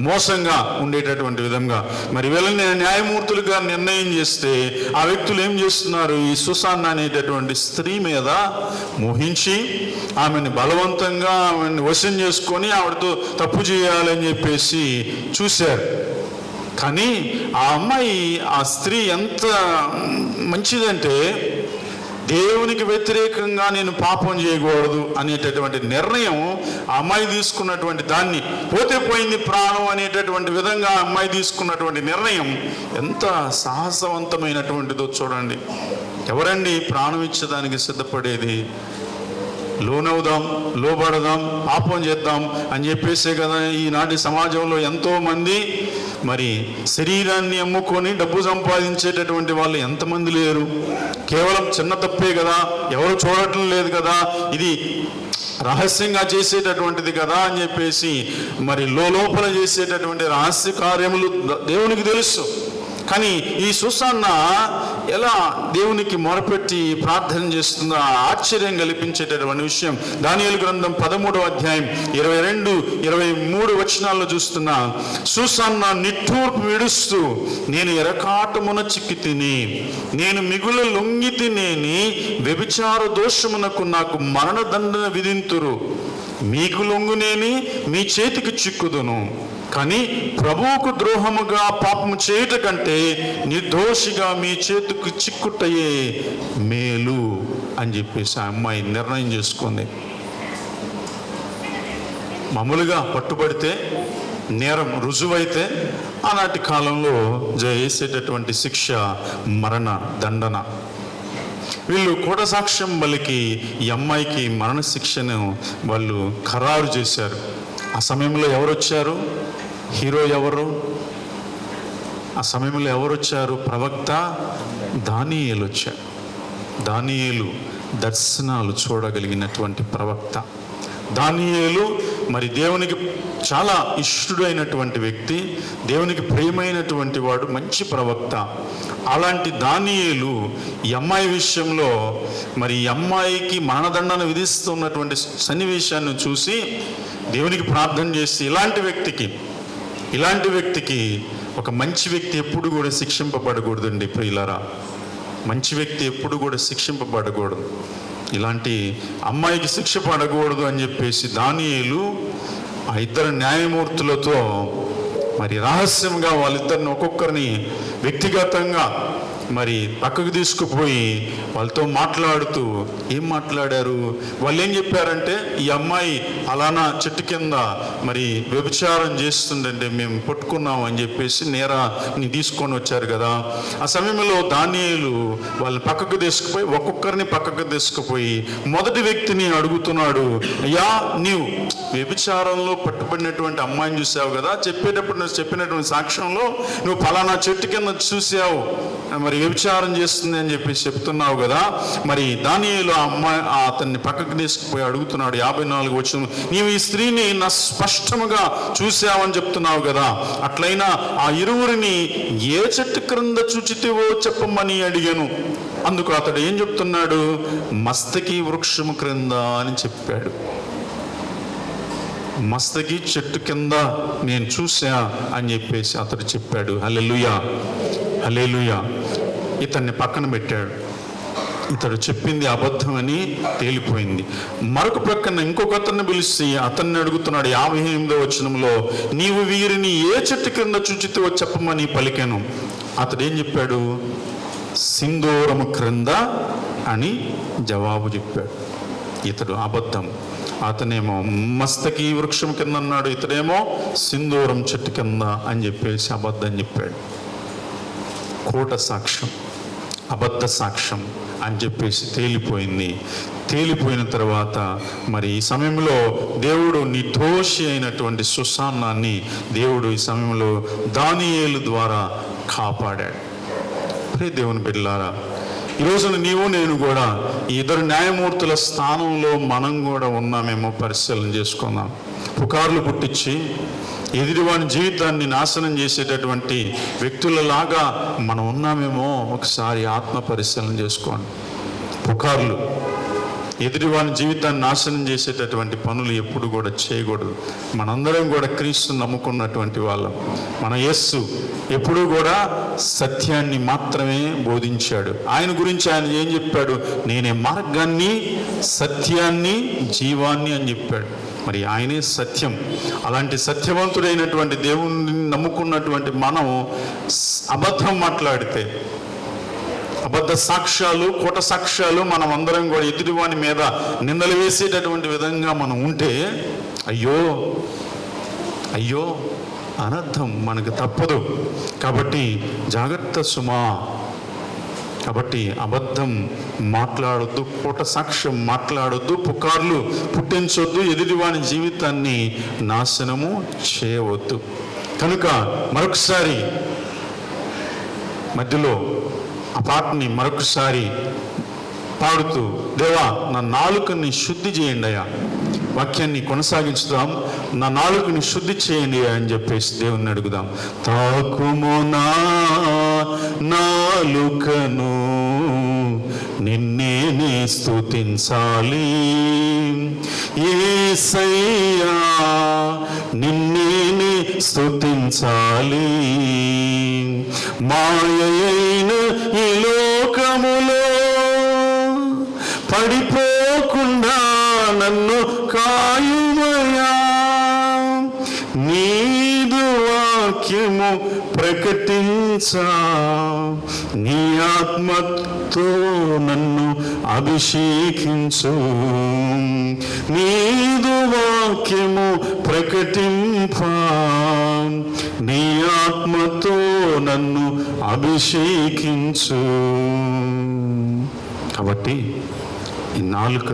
మోసంగా ఉండేటటువంటి విధంగా మరి వీళ్ళని న్యాయమూర్తులుగా నిర్ణయం చేస్తే ఆ వ్యక్తులు ఏం చేస్తున్నారు? ఈ సుసానా అనేటటువంటి స్త్రీ మీద మోహించి ఆమెను బలవంతంగా ఆమెను వశం చేసుకొని ఆవిడతో తప్పు చేయాలని చెప్పేసి చూశారు. కానీ ఆ అమ్మాయి, ఆ స్త్రీ ఎంత మంచిదంటే దేవునికి వ్యతిరేకంగా నేను పాపం చేయకూడదు అనేటటువంటి నిర్ణయం ఆ అమ్మాయి తీసుకున్నటువంటి దాన్ని, పోతే పోయింది ప్రాణం అనేటటువంటి విధంగా ఆ అమ్మాయి తీసుకున్నటువంటి నిర్ణయం ఎంత సాహసవంతమైనటువంటిదో చూడండి. ఎవరండి ప్రాణం ఇచ్చేదానికి సిద్ధపడేది? లోనవుదాం, లోబడదాం, పాపం చేద్దాం అని చెప్పేసే కదా ఈనాటి సమాజంలో ఎంతోమంది మరి శరీరాన్ని అమ్ముకొని డబ్బు సంపాదించేటటువంటి వాళ్ళు ఎంతమంది లేరు? కేవలం చిన్న తప్పే కదా, ఎవరు చూడటం లేదు కదా, ఇది రహస్యంగా చేసేటటువంటిది కదా అని చెప్పేసి మరి లోపల చేసేటటువంటి రహస్య కార్యములు దేవునికి తెలుసు. కానీ ఈ సూసన్న ఎలా దేవునికి మొరపెట్టి ప్రార్థన చేస్తుందో ఆశ్చర్యం కల్పించేటటువంటి విషయం దానియేలు గ్రంథం 13వ అధ్యాయం 22-23 వచనాల్లో చూస్తున్నా. సూసన్న నిట్టూర్పు విడుస్తూ, నేను ఎరకాటమున చిక్కి తిని, నేను మిగులు లొంగి తినేని, వ్యభిచార దోషమునకు నాకు మరణదండన విధింతురు. మీకు లొంగునేని మీ చేతికి చిక్కుదును, కానీ ప్రభువుకు ద్రోహముగా పాపము చేయుట కంటే నిర్దోషిగా మీ చేతికి చిక్కుటయే మేలు అని చెప్పేసి ఆ అమ్మాయి నిర్ణయం చేసుకుంది. మామూలుగా పట్టుబడితే నేరం రుజువైతే ఆనాటి కాలంలో వేసేటటువంటి శిక్ష మరణ దండన. వీళ్ళు కూడా సాక్ష్యం పలికి ఈ అమ్మాయికి మరణశిక్షను వాళ్ళు ఖరారు చేశారు. ఆ సమయంలో ఎవరు వచ్చారు? హీరో ఎవరు? ఆ సమయంలో ఎవరు వచ్చారు? ప్రవక్త దానియేలు వచ్చాడు. దానియేలు దర్శనాలు చూడగలిగినటువంటి ప్రవక్త. దానియేలు మరి దేవునికి చాలా ఇష్టడైనటువంటి వ్యక్తి, దేవునికి ప్రియమైనటువంటి వాడు, మంచి ప్రవక్త. అలాంటి దానియేలు ఈ అమ్మాయి విషయంలో మరి ఈ అమ్మాయికి మరణదండన విధిస్తున్నటువంటి సన్నివేశాన్ని చూసి దేవునికి ప్రార్థన చేసి, ఇలాంటి వ్యక్తికి ఒక మంచి వ్యక్తి ఎప్పుడు కూడా శిక్షింపబడకూడదండి ప్రియులారా. మంచి వ్యక్తి ఎప్పుడు కూడా శిక్షింపబడకూడదు. ఇలాంటి అమ్మాయికి శిక్ష పడకూడదు అని చెప్పేసి దానియేలు ఆ ఇద్దరు న్యాయమూర్తులతో మరి రహస్యంగా వాళ్ళిద్దరిని ఒక్కొక్కరిని వ్యక్తిగతంగా మరి పక్కకు తీసుకుపోయి వాళ్ళతో మాట్లాడుతూ ఏం మాట్లాడారు? వాళ్ళు ఏం చెప్పారంటే, ఈ అమ్మాయి అలానా చెట్టు కింద మరి వ్యభిచారం చేస్తుందంటే మేము పట్టుకున్నాం అని చెప్పేసి నేరాన్ని తీసుకొని వచ్చారు కదా. ఆ సమయంలో దానియేలు వాళ్ళని పక్కకు తీసుకుపోయి ఒక్కొక్కరిని పక్కకు తీసుకుపోయి మొదటి వ్యక్తిని అడుగుతున్నాడు, అయ్యా నీవు వ్యభిచారంలో పట్టుబడినటువంటి అమ్మాయిని చూసావు కదా, చెప్పేటప్పుడు నువ్వు చెప్పినటువంటి సాక్ష్యంలో నువ్వు ఫలానా చెట్టు కింద చూసావు, మరి వ్యభిచారం చేస్తుంది అని చెప్పి చెప్తున్నావు కదా. మరి దానియేలు ఆ అమ్మాయి అతన్ని పక్కకు తీసుకుపోయి అడుగుతున్నాడు 54 వచనం, నీవు ఈ స్త్రీని నా స్పష్టముగా చూసావని చెప్తున్నావు కదా, అట్లయినా ఆ ఇరువురిని ఏ చెట్టు క్రింద చూచితివో చెప్పమని అడిగాను. అందుకు అతడు ఏం చెప్తున్నాడు? మస్తకి వృక్షము క్రింద అని చెప్పాడు. మస్తకి చెట్టు కింద నేను చూసా అని చెప్పేసి అతడు చెప్పాడు. హల్లెలూయా, హల్లెలూయా. ఇతన్ని పక్కన పెట్టాడు. ఇతడు చెప్పింది అబద్ధం అని తేలిపోయింది. మరొక ప్రక్కన ఇంకొక అతన్ని పిలిచి అతన్ని అడుగుతున్నాడు 58వ వచనంలో, నీవు వీరిని ఏ చెట్టు కింద చూచితో చెప్పమని పలికాను. అతడు ఏం చెప్పాడు? సింధూరము క్రింద అని జవాబు చెప్పాడు. ఇతడు అబద్ధం. అతనేమో మస్తకి వృక్షం కింద అన్నాడు, ఇతడేమో సింధూరం చెట్టు కింద అని చెప్పేసి అబద్ధం చెప్పాడు. కోట సాక్ష్యం, అబద్ధ సాక్ష్యం అని చెప్పేసి తేలిపోయింది. తేలిపోయిన తర్వాత మరి ఈ సమయంలో దేవుడు నిర్దోషి అయినటువంటి సూసన్నాన్ని దేవుడు ఈ సమయంలో దానియేలు ద్వారా కాపాడాడు. ప్రియ దేవుని బిడ్డలారా, ఈ రోజున నీవు నేను కూడా ఈ ఇద్దరు న్యాయమూర్తుల స్థానంలో మనం కూడా ఉన్నామేమో పరిశీలన చేసుకుందాం. పుకార్లు పుట్టించి ఎదుటివాని జీవితాన్ని నాశనం చేసేటటువంటి వ్యక్తులలాగా మనం ఉన్నామేమో ఒకసారి ఆత్మ పరిశీలన చేసుకోండి. పుకార్లు, ఎదుటివాని జీవితాన్ని నాశనం చేసేటటువంటి పనులు ఎప్పుడు కూడా చేయకూడదు. మనందరం కూడా క్రీస్తుని నమ్ముకున్నటువంటి వాళ్ళం. మన యేసు ఎప్పుడూ కూడా సత్యాన్ని మాత్రమే బోధించాడు. ఆయన గురించి ఆయన ఏం చెప్పాడు? నేనే మార్గాన్ని, సత్యాన్ని, జీవాన్ని అని చెప్పాడు. మరి ఆయనే సత్యం. అలాంటి సత్యవంతుడైనటువంటి దేవుణ్ణి నమ్ముకున్నటువంటి మనం అబద్ధం మాట్లాడితే, అబద్ధ సాక్ష్యాలు, కోట సాక్ష్యాలు మనం అందరం కూడా ఎదుటివాని మీద నిందలు వేసేటటువంటి విధంగా మనం ఉంటే అయ్యో అయ్యో అనర్థం, మనకు తప్పదు. కాబట్టి జాగ్రత్త సుమా. కాబట్టి అబద్ధం మాట్లాడొద్దు, కోట సాక్ష్యం మాట్లాడొద్దు, పుకార్లు పుట్టించొద్దు, ఎదుటివాని జీవితాన్ని నాశనము చేయవద్దు. కనుక మరొకసారి మధ్యలో ఆ పాటని మరొకసారి పాడుతూ, దేవా నా నాలుకని శుద్ధి చేయండి అయ్యా, వాక్యాన్ని కొనసాగించుదాం. నా నాలుకని శుద్ధి చేయండి అని చెప్పేసి దేవుణ్ణి అడుగుదాం. తాకుము నా నాలుకను, నిన్నే స్తుతించాలి యేసయ్యా, నిన్నే స్తుతించాలి. మాయైన ఈ లోకములో పడిపోకుండా నన్ను కాయుమయ్యా, నీదు వాక్యము ప్రకటించా, నీ ఆత్మతో నన్ను అభిషేకించు, నీదు వాక్యము ప్రకటింపా, నీ ఆత్మతో నన్ను అభిషేకించు. కాబట్టి ఈ నాలుక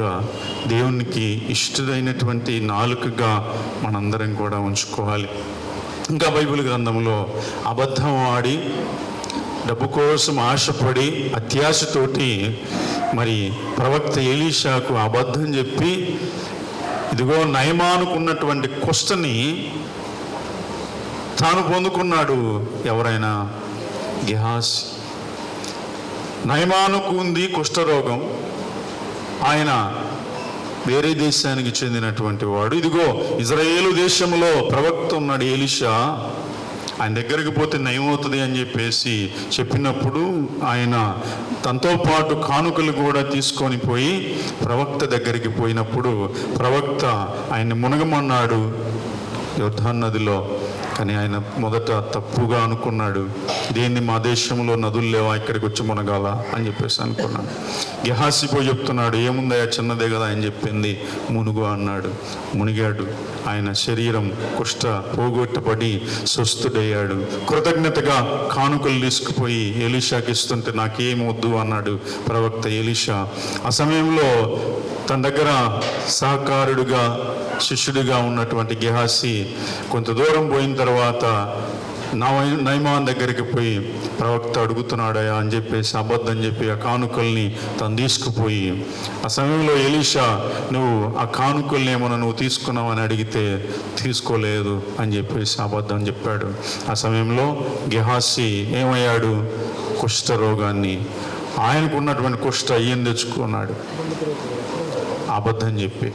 దేవునికి ఇష్టమైనటువంటి నాలుకగా మనందరం కూడా ఉంచుకోవాలి. ఇంకా బైబిల్ గ్రంథంలో అబద్ధం ఆడి, డబ్బు కోసం ఆశపడి, అత్యాశతోటి మరి ప్రవక్త ఎలీషాకు అబద్ధం చెప్పి, ఇదిగో నయమానుకున్నటువంటి కుష్ఠని తాను పొందుకున్నాడు. ఎవరైనా? గెహాజీ. నయమానుకు ఉంది కుష్ఠరోగం, ఆయన వేరే దేశానికి చెందినటువంటి వాడు. ఇదిగో ఇజ్రాయేలు దేశంలో ప్రవక్త ఉన్నాడు ఎలీషా, ఆయన దగ్గరికి పోతే నయమవుతుంది అని చెప్పేసి చెప్పినప్పుడు ఆయన తనతో పాటు కానుకలు కూడా తీసుకొని పోయి ప్రవక్త దగ్గరికి పోయినప్పుడు ప్రవక్త ఆయన్ని మునగమన్నాడు యోర్దాను నదిలో. కానీ ఆయన మొదట తప్పుగా అనుకున్నాడు, దీన్ని మా దేశంలో నదులు లేవా, ఇక్కడికి వచ్చి మునగాల అని చెప్పేసి అనుకున్నాడు. గెహాజీ పోయి చెప్తున్నాడు, ఏముందయ్యా చిన్నదే కదా అని చెప్పింది, మునుగు అన్నాడు. మునిగాడు. ఆయన శరీరం కుష్ఠ పోగొట్టబడి స్వస్థుడయ్యాడు. కృతజ్ఞతగా కానుకలు తీసుకుపోయి ఎలీషాకి ఇస్తుంటే నాకేం వద్దు అన్నాడు ప్రవక్త ఎలీషా. ఆ సమయంలో తన దగ్గర సహకారుడుగా శిష్యుడిగా ఉన్నటువంటి గెహాజీ కొంత దూరం పోయిన తర్వాత నయమాన్ దగ్గరికి పోయి ప్రవక్త అడుగుతున్నాడయా అని చెప్పేసి అబద్ధం చెప్పి ఆ కానుకల్ని తను తీసుకుపోయి, ఆ సమయంలో ఎలీషా నువ్వు ఆ కానుకల్ని ఏమన్నా నువ్వు తీసుకున్నావు అని అడిగితే తీసుకోలేదు అని చెప్పేసి అబద్ధం చెప్పాడు. ఆ సమయంలో గెహాజీ ఏమయ్యాడు? కుష్ఠరోగాన్ని, ఆయనకు ఉన్నటువంటి కుష్ఠ ఈయన తెచ్చుకున్నాడు అబద్ధం చెప్పి.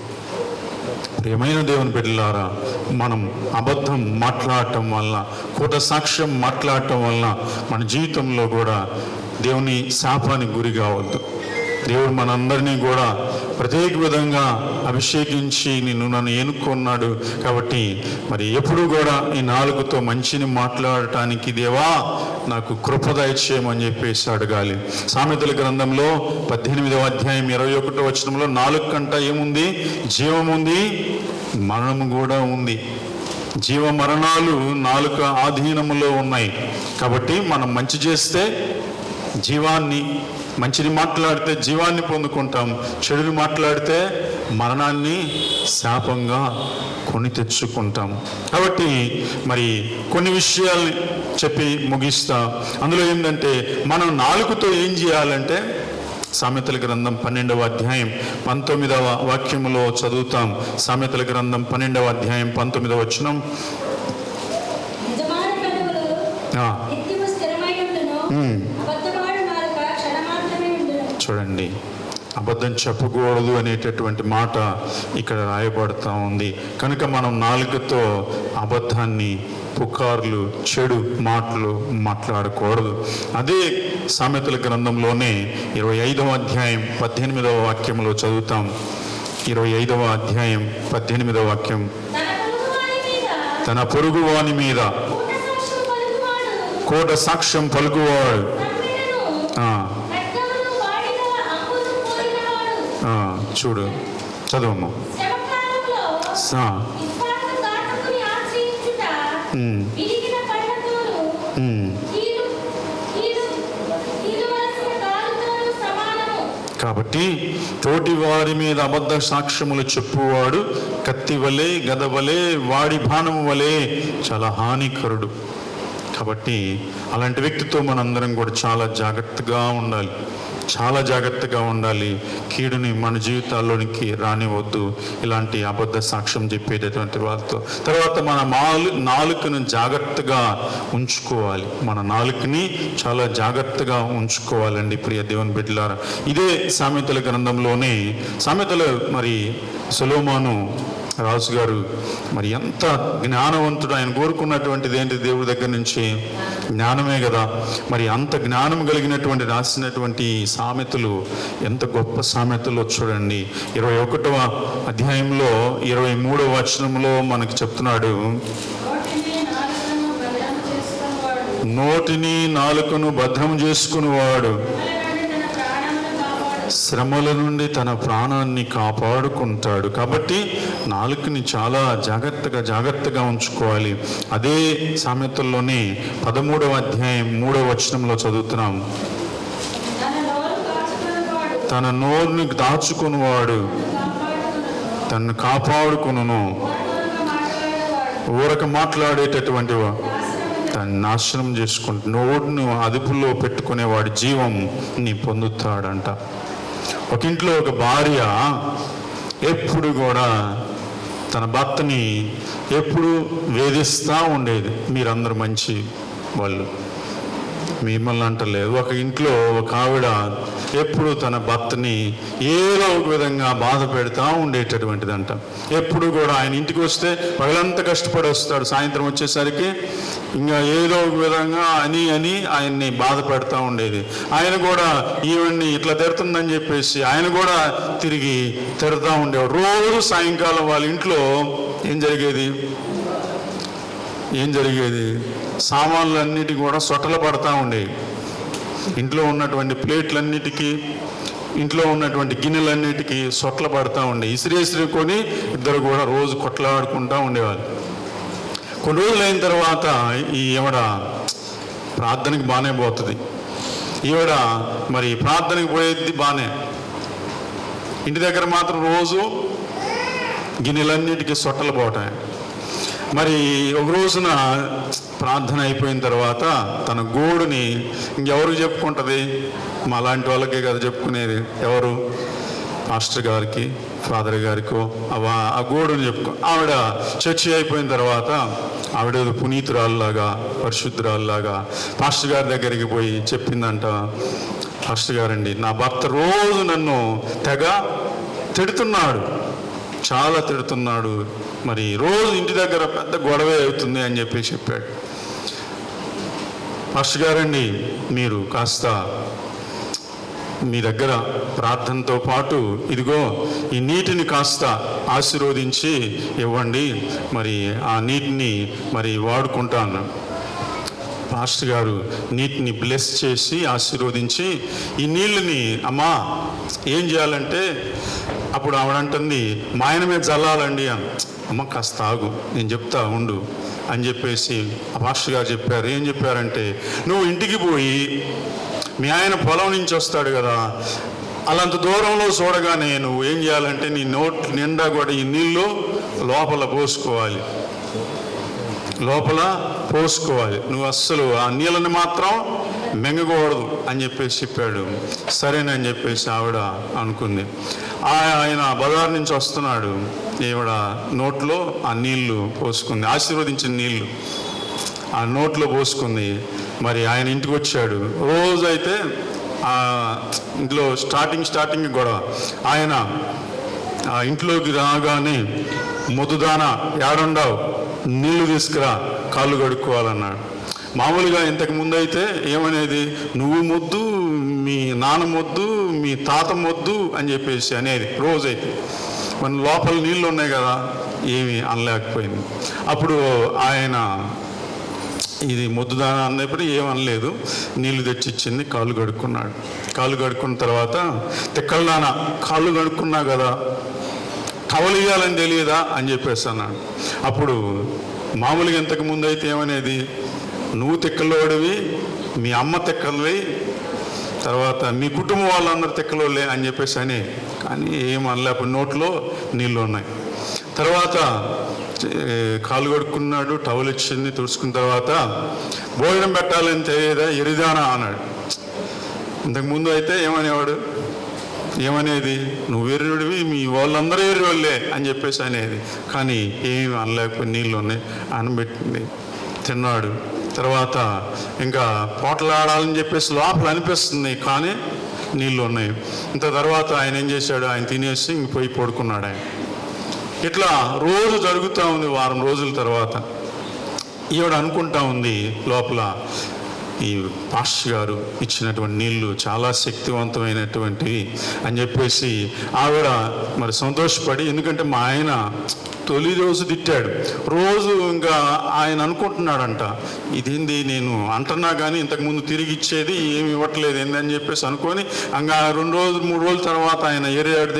ప్రియమైన దేవుని బిడ్డలారా, మనం అబద్ధం మాట్లాడటం వల్ల, కూట సాక్ష్యం మాట్లాడటం వల్ల మన జీవితంలో కూడా దేవుని శాపానికి గురి కావద్దు. దేవుడు మనందరినీ కూడా ప్రత్యేక విధంగా అభిషేకించి నన్ను ఎన్నుకున్నాడు. కాబట్టి మరి ఎప్పుడు కూడా ఈ నాలుగుతో మంచిని మాట్లాడటానికి దేవా నాకు కృప దయచేయమని చెప్పేసి అడగాలి. సామెతల గ్రంథంలో 18వ అధ్యాయం 21వ వచనంలో నాలుగు కంట ఏముంది? జీవముంది, మరణము కూడా ఉంది. జీవ మరణాలు నాలుక ఆధీనములో ఉన్నాయి. కాబట్టి మనం మంచి చేస్తే జీవాన్ని, మంచిని మాట్లాడితే జీవాన్ని పొందుకుంటాం, చెడుని మాట్లాడితే మరణాన్ని శాపంగా కొని తెచ్చుకుంటాం. కాబట్టి మరి కొన్ని విషయాల్ని చెప్పి ముగిస్తా. అందులో ఏంటంటే మనం నాలుకతో ఏం చేయాలంటే, సామెతల గ్రంథం 12వ అధ్యాయం 19వ వాక్యములో చదువుతాం. సామెతల గ్రంథం 12వ అధ్యాయం 19వ వచనం. చూడండి, అబద్ధం చెప్పకూడదు అనేటటువంటి మాట ఇక్కడ రాయబడతా ఉంది. కనుక మనం నాలుకతో అబద్ధాన్ని, పుకార్లు, చెడు మాటలు మాట్లాడకూడదు. అదే సామెతల గ్రంథంలోనే 25వ అధ్యాయం 18వ వాక్యంలో చదువుతాం. 25వ అధ్యాయం 18వ వాక్యం. తన పొరుగువాని మీద కోట సాక్ష్యం పలుకువాడు. చూడు, చదవమ్మా. కాబట్టి తోటి వారి మీద అబద్ధ సాక్ష్యములు చెప్పువాడు కత్తి వలె, గద వలె, వాడి బాణము వలె చాలా హానికరుడు. కాబట్టి అలాంటి వ్యక్తితో మనందరం కూడా చాలా జాగ్రత్తగా ఉండాలి. చాలా జాగ్రత్తగా ఉండాలి. కీడుని మన జీవితాల్లోనికి రానివద్దు, ఇలాంటి అబద్ధ సాక్ష్యం చెప్పేటటువంటి వాళ్ళతో. తర్వాత మన నాలుకను జాగ్రత్తగా ఉంచుకోవాలి. మన నాలుకని చాలా జాగ్రత్తగా ఉంచుకోవాలండి ప్రియ దేవుని బిడ్డలారా. ఇదే సామెతల గ్రంథంలోనే సామెతలు మరి సొలొమోను రాజుగారు మరి ఎంత జ్ఞానవంతుడు. ఆయన కోరుకున్నటువంటిది ఏంటి? దేవుడి దగ్గర నుంచి జ్ఞానమే కదా. మరి అంత జ్ఞానం కలిగినటువంటి రాసినటువంటి సామెతలు ఎంత గొప్ప సామెతలు చూడండి. 21వ అధ్యాయంలో 23వ వచనంలో మనకి చెప్తున్నాడు, నోటిని నాలుకను భద్రం చేసుకునేవాడు శ్రమల నుండి తన ప్రాణాన్ని కాపాడుకుంటాడు. కాబట్టి నాలుకని చాలా జాగ్రత్తగా ఉంచుకోవాలి. అదే సామెతల్లోనే 13వ అధ్యాయం 3వ వచనంలో చదువుతున్నాం, తన నోరుని దాచుకునేవాడు తను కాపాడుకును. ఊరక మాట్లాడేటటువంటి తను నాశనం చేసుకుంటూ నోరును అదుపులో పెట్టుకునేవాడు జీవంని పొందుతాడంట. ఒక ఇంట్లో ఒక భార్య ఎప్పుడు కూడా తన భర్తని ఎప్పుడు వేధిస్తూ ఉండేది. మీరందరూ మంచి వాళ్ళు, మిమ్మల్ని అంటలేదు. ఒక ఇంట్లో ఒక ఆవిడ ఎప్పుడు తన భర్తని ఏదో ఒక విధంగా బాధ పెడతా ఉండేటటువంటిదంట. ఎప్పుడు కూడా ఆయన ఇంటికి వస్తే పగలంతా కష్టపడి వస్తాడు, సాయంత్రం వచ్చేసరికి ఇంకా ఏదో ఒక విధంగా అని ఆయన్ని బాధ పెడతా ఉండేది. ఆయన కూడా ఈవెన్ని ఇట్లా తిడుతుందని చెప్పేసి ఆయన కూడా తిరిగి తిడతా ఉండేవాడు. రోజు సాయంకాలం వాళ్ళ ఇంట్లో ఏం జరిగేది? సామాన్లన్నిటికీ కూడా సొట్టలు పడతా ఉండేవి. ఇంట్లో ఉన్నటువంటి ప్లేట్లన్నిటికీ, ఇంట్లో ఉన్నటువంటి గిన్నెలన్నిటికీ సొట్టలు పడతా ఉండే. ఇసిరేసుకొని ఇద్దరు కూడా రోజు కొట్లాడుకుంటూ ఉండేవాళ్ళు. కొన్ని రోజులు అయిన తర్వాత ఈవిడ ప్రార్థనకి బాగానే పోతుంది. ఈవిడ మరి ప్రార్థనకి పోయేది బాగానే, ఇంటి దగ్గర మాత్రం రోజు గిన్నెలన్నిటికీ సొట్టలు పోతాయి. మరి ఒక రోజున ప్రార్థన అయిపోయిన తర్వాత తన గోడుని ఇంకెవరికి చెప్పుకుంటుంది? మా లాంటి వాళ్ళకే కదా చెప్పుకునేది. ఎవరు? పాస్టర్ గారికి, ఫాదర్ గారికో ఆ గోడుని ఆవిడ చర్చి అయిపోయిన తర్వాత ఆవిడ పునీతురాల్లాగా, పరిశుద్ధురాల్లాగా పాస్టర్ గారి దగ్గరికి పోయి చెప్పిందంట, పాస్టర్ గారండి, నా భర్త రోజు నన్ను తెగ తిడుతున్నాడు, చాలా తిడుతున్నాడు, మరి రోజు ఇంటి దగ్గర పెద్ద గొడవే అవుతుంది అని చెప్పాడు. పాస్టర్ గారండి, మీరు కాస్త మీ దగ్గర ప్రార్థనతో పాటు ఇదిగో ఈ నీటిని కాస్త ఆశీర్వదించి ఇవ్వండి, మరి ఆ నీటిని మరి వాడుకుంటాను. పాస్టర్ గారు నీటిని బ్లెస్ చేసి ఆశీర్వదించి ఈ నీళ్ళని అమ్మా ఏం చేయాలంటే, అప్పుడు ఆవిడంటుంది మా ఆయన మీద చల్లాలండి అని. అమ్మ కాస్త ఆగు, నేను చెప్తా ఉండు అని చెప్పేసి ఆ పాస్టర్ గారు చెప్పారు. ఏం చెప్పారంటే, నువ్వు ఇంటికి పోయి మీ ఆయన పొలం నుంచి వస్తాడు కదా, అలాంత దూరంలో చూడగానే నువ్వు ఏం చేయాలంటే నీ నోట్ నిండా కూడా ఈ నీళ్ళు లోపల పోసుకోవాలి. నువ్వు అస్సలు ఆ నీళ్ళని మాత్రం మెంగకూడదు అని చెప్పాడు. సరేనని చెప్పేసి ఆవిడ అనుకుంది. ఆయన బజార్ నుంచి వస్తున్నాడు, ఈవిడ నోట్లో ఆ నీళ్లు పోసుకుంది, ఆశీర్వదించిన నీళ్లు ఆ నోట్లో పోసుకుంది. మరి ఆయన ఇంటికి వచ్చాడు. రోజైతే ఆ ఇంట్లో స్టార్టింగ్ గొడవ. ఆయన ఆ ఇంట్లోకి రాగానే మొద్దుదానా ఏడుండావు, నీళ్లు తీసుకురా, కాళ్ళు కడుక్కోవాలన్నాడు. మామూలుగా ఇంతకు ముందు అయితే ఏమనేది, నువ్వు మొద్దు, మీ నాన్న మొద్దు, మీ తాత మొద్దు అని చెప్పేసి అనేది రోజైతే. మన లోపల నీళ్ళు ఉన్నాయి కదా, ఏమీ అనలేకపోయింది. అప్పుడు ఆయన ఇది మొద్దుదాన అన్నప్పుడు ఏమనలేదు, నీళ్లు తెచ్చిచ్చింది, కాళ్ళు కడుక్కున్న తర్వాత తిక్కలదాన కాళ్ళు కడుక్కున్నా కదా, టవల్ ఇవ్వాలని తెలియదా అని చెప్పేసి అన్నాడు. అప్పుడు మామూలుగా ఇంతకు ముందు అయితే ఏమనేది, నువ్వు తిక్కలోడివి, మీ అమ్మ తిక్కలవి, తర్వాత మీ కుటుంబం వాళ్ళందరూ తిక్కలోలే అని చెప్పేసి అని. కానీ ఏమనలే. అప్పుడు నోట్లో నీళ్ళు ఉన్నాయి. తర్వాత కాలు కడుక్కున్నాడు, టవల్ ఇచ్చింది, తుడుచుకున్న తర్వాత భోజనం పెట్టాలని తెలియదా ఎరిదానా అన్నాడు. ఇంతకుముందు అయితే ఏమనేది, నువ్వు ఎర్రుడివి, మీ వాళ్ళందరూ ఎర్రోళ్ళే అని చెప్పేసి అనేది. కానీ ఏమి అనలేకపోయి నీళ్ళు ఉన్నాయి, అనబెట్టింది, తిన్నాడు. తర్వాత ఇంకా పోటలాడాలని చెప్పేసి లోపల అనిపిస్తుంది, కానీ నీళ్ళు ఉన్నాయి. ఇంత తర్వాత ఆయన ఏం చేశాడు, ఆయన తినేసి ఇంక పోయి పడుకున్నాడు ఆయన. ఇట్లా రోజు జరుగుతూ ఉంది. వారం రోజుల తర్వాత ఈవిడ అనుకుంటా ఉంది లోపల, ఈ పాస్టర్ గారు ఇచ్చినటువంటి నీళ్లు చాలా శక్తివంతమైనటువంటివి అని చెప్పేసి ఆవిడ మరి సంతోషపడి, ఎందుకంటే మా ఆయన తొలి రోజు తిట్టాడు, రోజు ఇంకా ఆయన అనుకుంటున్నాడంట, ఇదేంది నేను అంటున్నా కానీ ఇంతకుముందు తిరిగి ఇచ్చేది ఏమి ఇవ్వట్లేదు ఏంది అని చెప్పేసి అనుకొని, ఇంకా 2 రోజులు 3 రోజుల తర్వాత ఆయన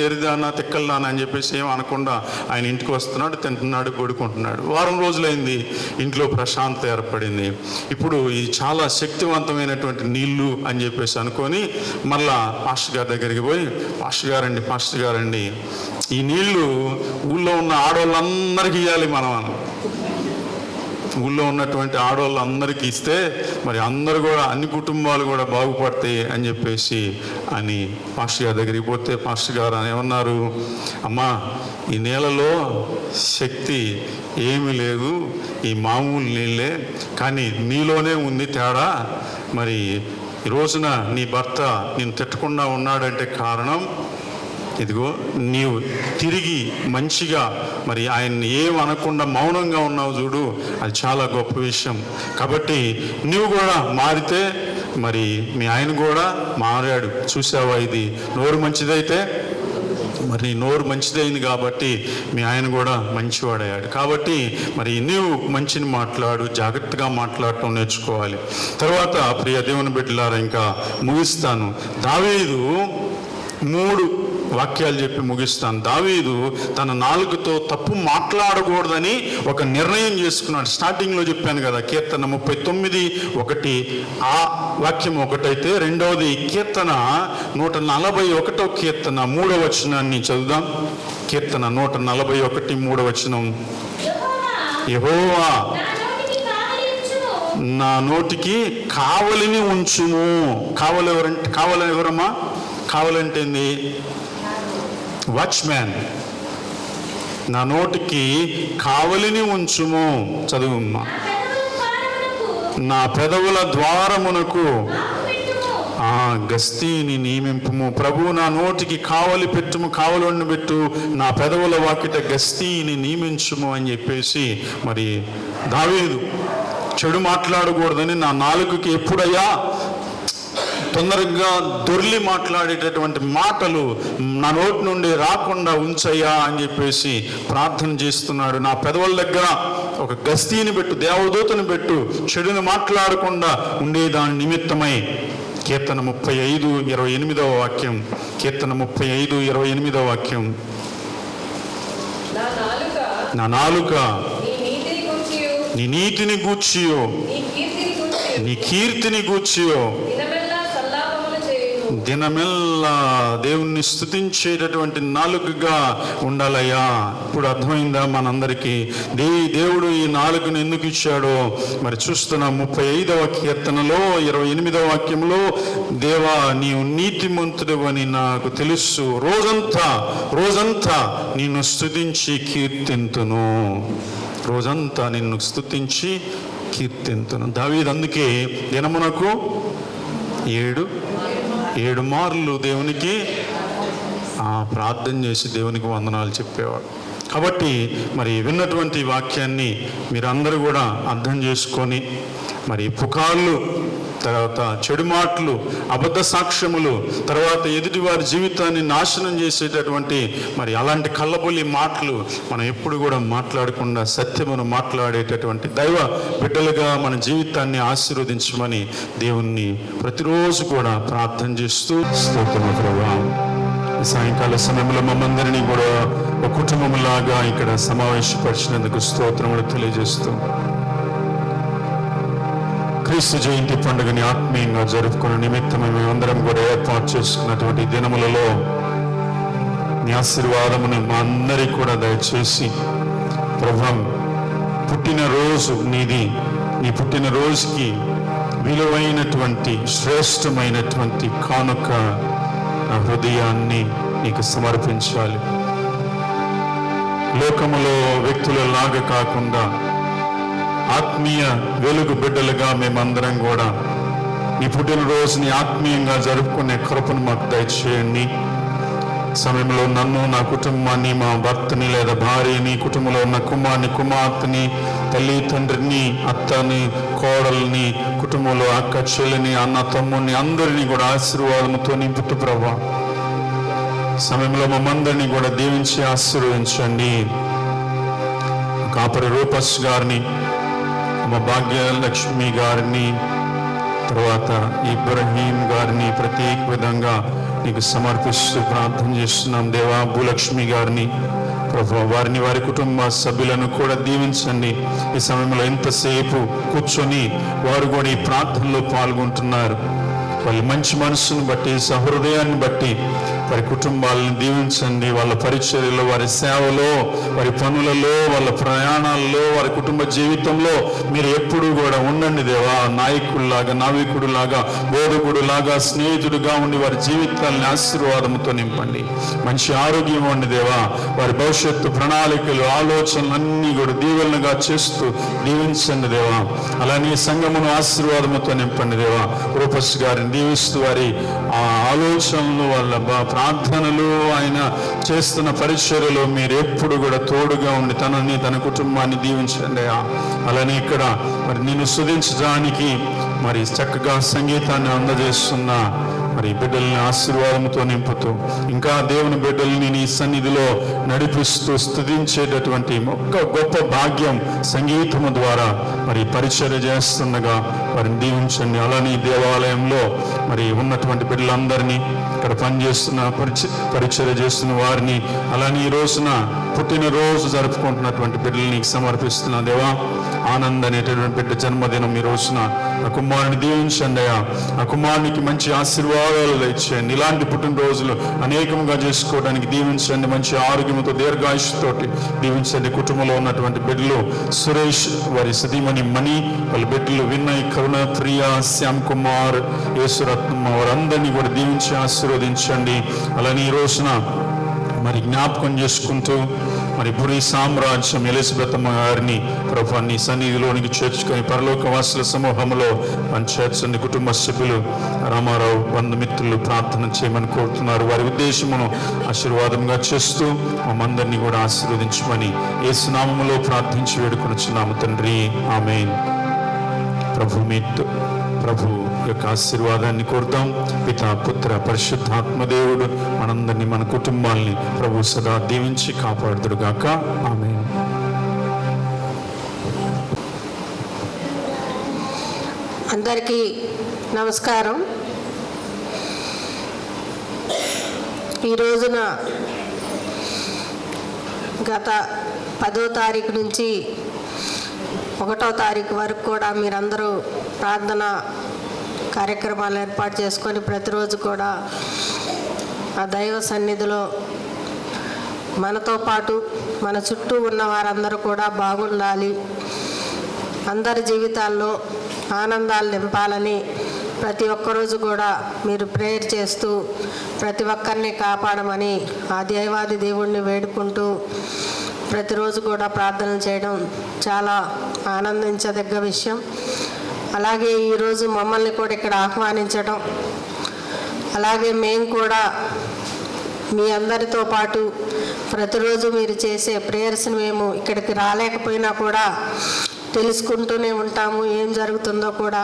ఎరిదానా తిక్కల్దానా అని చెప్పేసి ఏం అనకుండా ఆయన ఇంటికి వస్తున్నాడు, తింటున్నాడు, పడుకుంటున్నాడు. వారం రోజులైంది, ఇంట్లో ప్రశాంతత ఏర్పడింది. ఇప్పుడు ఈ చాలా శక్తివంతమైనటువంటి నీళ్లు అని చెప్పేసి అనుకొని మళ్ళా పాస్టర్ గారి దగ్గరికి పోయి, పాస్టర్ గారండి ఈ నీళ్లు ఊళ్ళో ఉన్న ఆడవాళ్ళందరికీ ఇవ్వాలి మనం. ఊళ్ళో ఉన్నటువంటి ఆడవాళ్ళందరికీ ఇస్తే మరి అందరూ కూడా, అన్ని కుటుంబాలు కూడా బాగుపడతాయి అని చెప్పేసి అని పాస్టర్ గారి దగ్గరికి పోతే పాస్టర్ గారు ఏమన్నారు, అమ్మా ఈ నీళ్ళలో శక్తి ఏమీ లేదు, ఈ మామూలు నీళ్ళే, కానీ నీలోనే ఉంది తేడా. మరి ఈ రోజున నీ భర్త నేను తిట్టకుండా ఉన్నాడంటే కారణం ఇదిగో, నీవు తిరిగి మంచిగా మరి ఆయన్ని ఏం అనకుండా మౌనంగా ఉన్నావు చూడు, అది చాలా గొప్ప విషయం. కాబట్టి నీవు కూడా మారితే మరి మీ ఆయన కూడా మారాడు. చూసావా, ఇది నోరు మంచిదైతే మరి నోరు మంచిదైంది కాబట్టి మీ ఆయన కూడా మంచివాడయ్యాడు. కాబట్టి మరి నీవు మంచిని మాట్లాడు, జాగ్రత్తగా మాట్లాడటం నేర్చుకోవాలి. తర్వాత ప్రియ దేవుని బిడ్డలారా ఇంకా ముగిస్తాను. దావీదు 3 వాక్యాలు చెప్పి ముగిస్తాను. దావీదు తన నాలుకతో తప్పు మాట్లాడకూడదని ఒక నిర్ణయం చేసుకున్నాడు. స్టార్టింగ్లో చెప్పాను కదా, కీర్తన 39:1 ఆ వాక్యం ఒకటైతే, రెండవది కీర్తన 141 కీర్తన 3వ వచనాన్ని చదువుదాం. కీర్తన 141 3వ వచనం, యెహోవా నా నోటికి కావలిని ఉంచుము. కావలి ఎవరమ్మా? కావాలంటే ఏంది? వాచ్మ్యాన్. నా నోటికి కావలిని ఉంచుము. చదువుమ్మా. నా పెదవుల ద్వారమునకు గస్తీని నియమింపుము. ప్రభువు నా నోటికి కావలి పెట్టుము, కావలిని పెట్టు, నా పెదవుల వాకిట గస్తీని నియమించుము అని చెప్పేసి మరి దావీదు చెడు మాట్లాడకూడదని, నా నాలుకకి ఎప్పుడయ్యా తొందరగా దొర్లి మాట్లాడేటటువంటి మాటలు నా నోటి నుండి రాకుండా ఉంచయ్యా అని చెప్పేసి ప్రార్థన చేస్తున్నాడు. నా పెదవుల దగ్గర ఒక గస్తీని పెట్టు, దేవదూతను పెట్టు, చెడుని మాట్లాడకుండా ఉండేదాని నిమిత్తమై. కీర్తన 35:28 వాక్యం. కీర్తన 35:28 వాక్యం, నా నాలుక నీ నీతిని గూర్చియో నీ కీర్తిని గూర్చియో దినమెల్లా దేవుణ్ణి స్తుతించేటటువంటి నాలుకగా ఉండాలయ్యా. ఇప్పుడు అర్థమైందా మనందరికీ దేవుడు ఈ నాలుకను ఎందుకు ఇచ్చాడో? మరి చూస్తున్న 35వ కీర్తనలో 28వ వాక్యంలో, దేవా నీవు నీతిమంతుడవని నాకు తెలుసు, రోజంతా నిన్ను స్తుతించి కీర్తింతును. రోజంతా నిన్ను స్తుతించి కీర్తింతును. దావీదు అందుకే దినమునకు 7 మార్లు దేవునికి ప్రార్థన చేసి దేవునికి వందనాలు చెప్పేవాడు. కాబట్టి మరి విన్నటువంటి వాక్యాన్ని మీరందరూ కూడా అర్థం చేసుకొని, మరి పుకార్లు, తర్వాత చెడు మాటలు, అబద్ధ సాక్ష్యములు, తర్వాత ఎదుటివారి జీవితాన్ని నాశనం చేసేటటువంటి మరి అలాంటి కల్లబొల్లి మాటలు మనం ఎప్పుడు కూడా మాట్లాడకుండా సత్యమును మాట్లాడేటటువంటి దైవ బిడ్డలుగా మన జీవితాన్ని ఆశీర్వదించమని దేవుణ్ణి ప్రతిరోజు కూడా ప్రార్థన చేస్తూ, స్తోత్రము ప్రభువా, సాయంకాల సమయంలో మమ్మందరినీ కూడా ఒక కుటుంబంలాగా ఇక్కడ సమావేశపరిచినందుకు స్తోత్రములు తెలియజేస్తూ, క్రీస్తు జయంతి పండుగని ఆత్మీయంగా జరుపుకునే నిమిత్తమే మేమందరం కూడా ఏర్పాటు చేసుకున్నటువంటి దినములలో నీ ఆశీర్వాదమును మా అందరికీ కూడా దయచేసి, ప్రభువా పుట్టినరోజు నీది, నీ పుట్టినరోజుకి విలువైనటువంటి శ్రేష్టమైనటువంటి కానుక నా హృదయాన్ని నీకు సమర్పించాలి. లోకములో వ్యక్తులలాగా కాకుండా ఆత్మీయ వెలుగు బిడ్డలుగా మేమందరం కూడా నీ పుట్టినరోజుని ఆత్మీయంగా జరుపుకునే కృపను మాకు దయచేయండి. సమయంలో నన్ను, నా కుటుంబాన్ని, మా భర్తని లేదా భార్యని, కుటుంబంలో ఉన్న కుమార్ని, కుమార్తెని, తల్లి తండ్రిని, అత్తని, కోడల్ని, కుటుంబంలో అక్క చెల్లిని, అన్న తమ్ముడిని అందరినీ కూడా ఆశీర్వాదంతో నింపుతూ ప్రభా సమయంలో మమ్మందరినీ కూడా దీవించి ఆశీర్వదించండి. కాపరి రూపస్ గారిని, మా భాగ్యలక్ష్మి గారిని, తర్వాత ఇబ్రహీం గారిని ప్రత్యేక విధంగా నీకు సమర్పిస్తూ ప్రార్థన చేస్తున్నాం. దేవా, భూలక్ష్మి గారిని ప్రభు వారిని, వారి కుటుంబ సభ్యులను కూడా దీవించండి. ఈ సమయంలో ఎంతసేపు కూర్చొని వారు కూడా ఈ ప్రార్థనలో పాల్గొంటున్నారు. వాళ్ళ మంచి మనసును బట్టి, సహృదయాన్ని బట్టి వారి కుటుంబాలను దీవించండి. వాళ్ళ పరిచర్యలో, వారి సేవలో, వారి పనులలో, వాళ్ళ ప్రయాణాల్లో, వారి కుటుంబ జీవితంలో మీరు ఎప్పుడూ కూడా ఉండండి దేవా. నాయకుడిలాగా, నావికుడిలాగా, బోధకుడిలాగా, స్నేహితుడిగా ఉండి వారి జీవితాలని ఆశీర్వాదంతో నింపండి. మంచి ఆరోగ్యం ఇవ్వండి దేవా. వారి భవిష్యత్తు ప్రణాళికలు, ఆలోచనలన్నీ కూడా దీవెనగా చేస్తూ దీవించండి దేవా. అలానే సంఘమును ఆశీర్వాదంతో నింపండి దేవా. రూపస్ గారిని దీవిస్తూ వారి ఆలోచనలు, వాళ్ళ ప్రార్థనలు, ఆయన చేస్తున్న పరిచర్యలో మీరు ఎప్పుడు కూడా తోడుగా ఉండి తనని, తన కుటుంబాన్ని దీవించండి. అలానే ఇక్కడ మరి నిన్ను స్తుతించడానికి మరి చక్కగా సంగీతాన్ని అందజేస్తున్న మరి బిడ్డల్ని ఆశీర్వాదంతో నింపుతూ, ఇంకా దేవుని బిడ్డల్ని నీ సన్నిధిలో నడిపిస్తూ స్తుతించేటటువంటి ఒక గొప్ప భాగ్యం సంగీతము ద్వారా మరి పరిచర్య చేస్తుండగా వారిని దీవించండి. అలానే దేవాలయంలో మరి ఉన్నటువంటి బిడ్డలందరినీ, ఇక్కడ పనిచేస్తున్న పరిచర్య చేస్తున్న వారిని, అలానే ఈ రోజున పుట్టినరోజు జరుపుకుంటున్నటువంటి బిడ్డల్ని సమర్పిస్తున్నా దేవా. ఆనంద్ అనేటటువంటి బిడ్డ జన్మదినం ఈ రోజున ఆ కుమారుని దీవించండి అయ్యా. ఆ కుమారునికి మంచి ఆశీర్వాదాలు ఇచ్చేయండి. ఇలాంటి పుట్టినరోజులు అనేకంగా చేసుకోవడానికి దీవించండి. మంచి ఆరోగ్యంతో, దీర్ఘాయుషుతోటి దీవించండి. కుటుంబంలో ఉన్నటువంటి బిడ్డలు సురేష్, వారి సతీమణి మణి, వాళ్ళ బిడ్డలు వినయ్, కరుణ, ప్రియ, శ్యామ్ కుమార్, యేసురత్నమ్మ, వారందరినీ కూడా దీవించి ఆశీర్వదించండి. అలానే ఈ రోజున మరి జ్ఞాపకం చేసుకుంటూ మరి పురి సామ్రాజ్యం ఎలిజబెత్ అమ్మ గారిని ప్రభు నీ సన్నిధిలోనికి చేర్చుకొని పరలోకవాసుల సమూహంలో చేర్చండి. కుటుంబ సభ్యులు రామారావు, బంధుమిత్రులు ప్రార్థన చేయమని కోరుతున్నారు. వారి ఉద్దేశమును ఆశీర్వాదంగా చేస్తూ మమ్మందరినీ కూడా ఆశీర్వదించమని యేసు నామములో ప్రార్థించి వేడుకొనుచున్నాము తండ్రి, ఆమేన్. ప్రభు యొక్క ఆశీర్వాదాన్ని కోరుతాం. పితా, పుత్ర, పరిశుద్ధాత్మదేవుడు మనందరినీ, మన కుటుంబాల్ని ప్రభు సదా దీవించి కాపాడుదురుగాక, ఆమేన్. అందరికీ నమస్కారం. ఈ రోజున గత 10వ తారీఖు నుంచి 1వ తారీఖు వరకు కూడా మీరందరూ ప్రార్థన కార్యక్రమాలు ఏర్పాటు చేసుకొని ప్రతిరోజు కూడా ఆ దైవ సన్నిధిలో మనతో పాటు మన చుట్టూ ఉన్న వారందరూ కూడా బాగుండాలి, అందరి జీవితాల్లో ఆనందాలు నింపాలని ప్రతి ఒక్కరోజు కూడా మీరు ప్రేయర్ చేస్తూ ప్రతి ఒక్కరిని కాపాడమని ఆ దైవాది దేవుణ్ణి వేడుకుంటూ ప్రతిరోజు కూడా ప్రార్థనలు చేయడం చాలా ఆనందించదగ్గ విషయం. అలాగే ఈరోజు మమ్మల్ని కూడా ఇక్కడ ఆహ్వానించడం, అలాగే మేము కూడా మీ అందరితో పాటు ప్రతిరోజు మీరు చేసే ప్రేయర్స్ని మేము ఇక్కడికి రాలేకపోయినా కూడా తెలుసుకుంటూనే ఉంటాము. ఏం జరుగుతుందో కూడా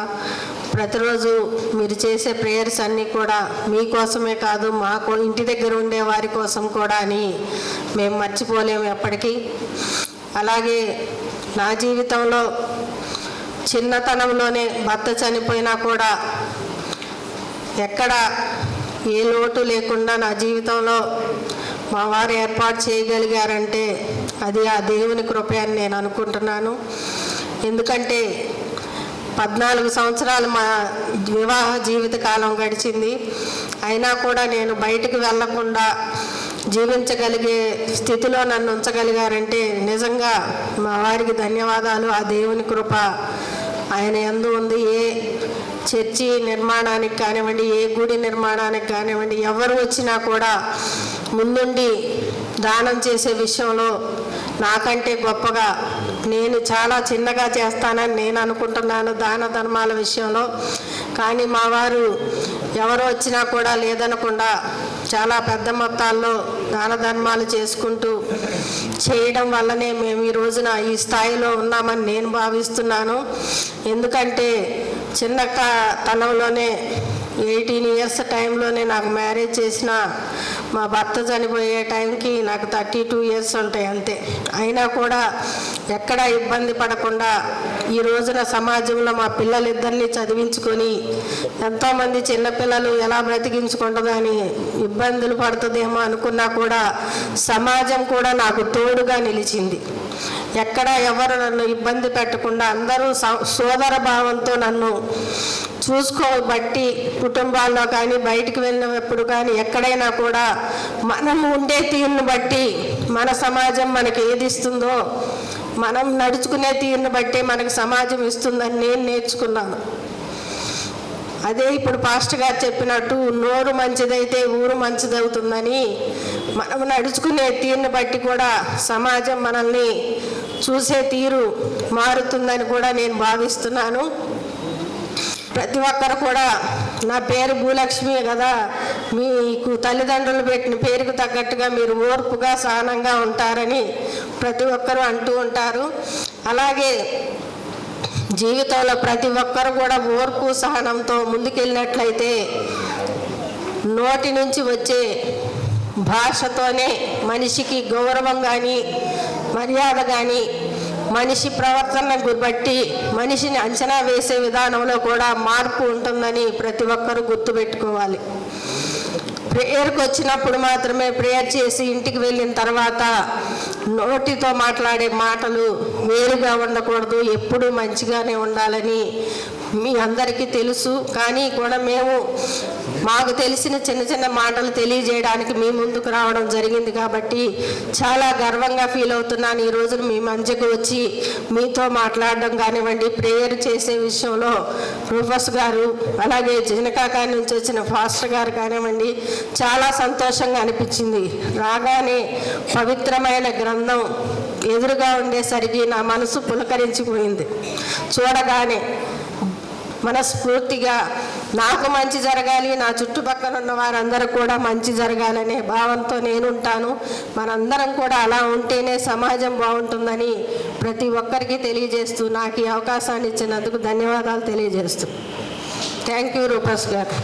ప్రతిరోజు మీరు చేసే ప్రేయర్స్ అన్నీ కూడా మీకోసమే కాదు, మాకు ఇంటి దగ్గర ఉండే వారి కోసం కూడా అని మేము మర్చిపోలేము ఎప్పటికీ. అలాగే నా జీవితంలో చిన్నతనంలోనే భర్త చనిపోయినా కూడా ఎక్కడ ఏ లోటు లేకుండా నా జీవితంలో మా వారు ఏర్పాటు చేయగలిగారంటే అది ఆ దేవుని కృప అని నేను అనుకుంటున్నాను. ఎందుకంటే 14 సంవత్సరాలు మా వివాహ జీవిత కాలం గడిచింది. అయినా కూడా నేను బయటకు వెళ్లకుండా జీవించగలిగే స్థితిలో నన్ను ఉంచగలిగారంటే నిజంగా మా వారికి ధన్యవాదాలు. ఆ దేవుని కృప ఆయన యందు ఉంది. ఏ చర్చి నిర్మాణానికి కానివ్వండి, ఏ గుడి నిర్మాణానికి కానివ్వండి, ఎవరు వచ్చినా కూడా ముందుండి దానం చేసే విషయంలో నాకంటే గొప్పగా నేను చాలా చిన్నగా చేస్తానని నేను అనుకుంటున్నాను దాన ధర్మాల విషయంలో. కానీ మా వారు ఎవరు వచ్చినా కూడా లేదనకుండా చాలా పెద్ద మొత్తాల్లో దాన ధర్మాలు చేసుకుంటూ చేయడం వల్లనే మేము ఈ రోజున ఈ స్థాయిలో ఉన్నామని నేను భావిస్తున్నాను. ఎందుకంటే తనంలోనే 18 ఇయర్స్ టైంలోనే నాకు మ్యారేజ్ చేసిన మా భర్త చనిపోయే టైంకి నాకు 32 ఇయర్స్ ఉంటాయి అంతే. అయినా కూడా ఎక్కడ ఇబ్బంది పడకుండా ఈ రోజున సమాజంలో మా పిల్లలిద్దరినీ చదివించుకొని, ఎంతోమంది చిన్నపిల్లలు ఎలా బ్రతికించుకుంటుందని ఇబ్బందులు పడుతుందేమో అనుకున్నా కూడా సమాజం కూడా నాకు తోడుగా నిలిచింది. ఎక్కడ ఎవరు నన్ను ఇబ్బంది పెట్టకుండా అందరూ సోదర భావంతో నన్ను చూసుకోబట్టి, కుటుంబాల్లో కానీ బయటికి వెళ్ళినప్పుడు కానీ ఎక్కడైనా కూడా మనం ఉండే తీరును బట్టి మన సమాజం మనకి ఏది ఇస్తుందో, మనం నడుచుకునే తీరును బట్టి మనకు సమాజం ఇస్తుందని నేను నేర్చుకున్నాను. అదే ఇప్పుడు పాస్టర్ గారు చెప్పినట్టు నోరు మంచిదైతే ఊరు మంచిదవుతుందని, మనం నడుచుకునే తీరును బట్టి కూడా సమాజం మనల్ని చూసే తీరు మారుతుందని కూడా నేను భావిస్తున్నాను. ప్రతి ఒక్కరు కూడా నా పేరు భూలక్ష్మి కదా, మీకు తల్లిదండ్రులు పెట్టిన పేరుకు తగ్గట్టుగా మీరు ఓర్పుగా సహనంగా ఉంటారని ప్రతి ఒక్కరూ అంటూ ఉంటారు. అలాగే జీవితంలో ప్రతి ఒక్కరు కూడా ఓర్పు సహనంతో ముందుకెళ్ళినట్లయితే నోటి నుంచి వచ్చే భాషతోనే మనిషికి గౌరవం కానీ మర్యాద కానీ, మనిషి ప్రవర్తనను బట్టి మనిషిని అంచనా వేసే విధానంలో కూడా మార్పు ఉంటుందని ప్రతి ఒక్కరూ గుర్తుపెట్టుకోవాలి. ప్రేయర్కి వచ్చినప్పుడు మాత్రమే ప్రేయర్ చేసి ఇంటికి వెళ్ళిన తర్వాత నోటితో మాట్లాడే మాటలు వేరుగా ఉండకూడదు, ఎప్పుడూ మంచిగానే ఉండాలని మీ అందరికీ తెలుసు. కానీ కూడా మాకు తెలిసిన చిన్న చిన్న మాటలు తెలియజేయడానికి మీ ముందుకు రావడం జరిగింది కాబట్టి చాలా గర్వంగా ఫీల్ అవుతున్నాను. ఈ రోజున మీ మధ్యకు వచ్చి మీతో మాట్లాడడం కానివ్వండి, ప్రేయర్ చేసే విషయంలో రూఫస్ గారు, అలాగే జినకాకా నుంచి వచ్చిన ఫాస్టర్ గారు కానివ్వండి, చాలా సంతోషంగా అనిపించింది. రాగానే పవిత్రమైన గ్రంథం ఎదురుగా ఉండేసరికి నా మనసు పులకరించిపోయింది. చూడగానే మనస్ఫూర్తిగా నాకు మంచి జరగాలి, నా చుట్టుపక్కల ఉన్న వారందరూ కూడా మంచి జరగాలనే భావంతో నేనుంటాను. మనందరం కూడా అలా ఉంటేనే సమాజం బాగుంటుందని ప్రతి ఒక్కరికి తెలియజేస్తూ నాకు ఈ అవకాశాన్ని ఇచ్చినందుకు ధన్యవాదాలు తెలియజేస్తూ. థ్యాంక్ యూ రూపస్ గారు.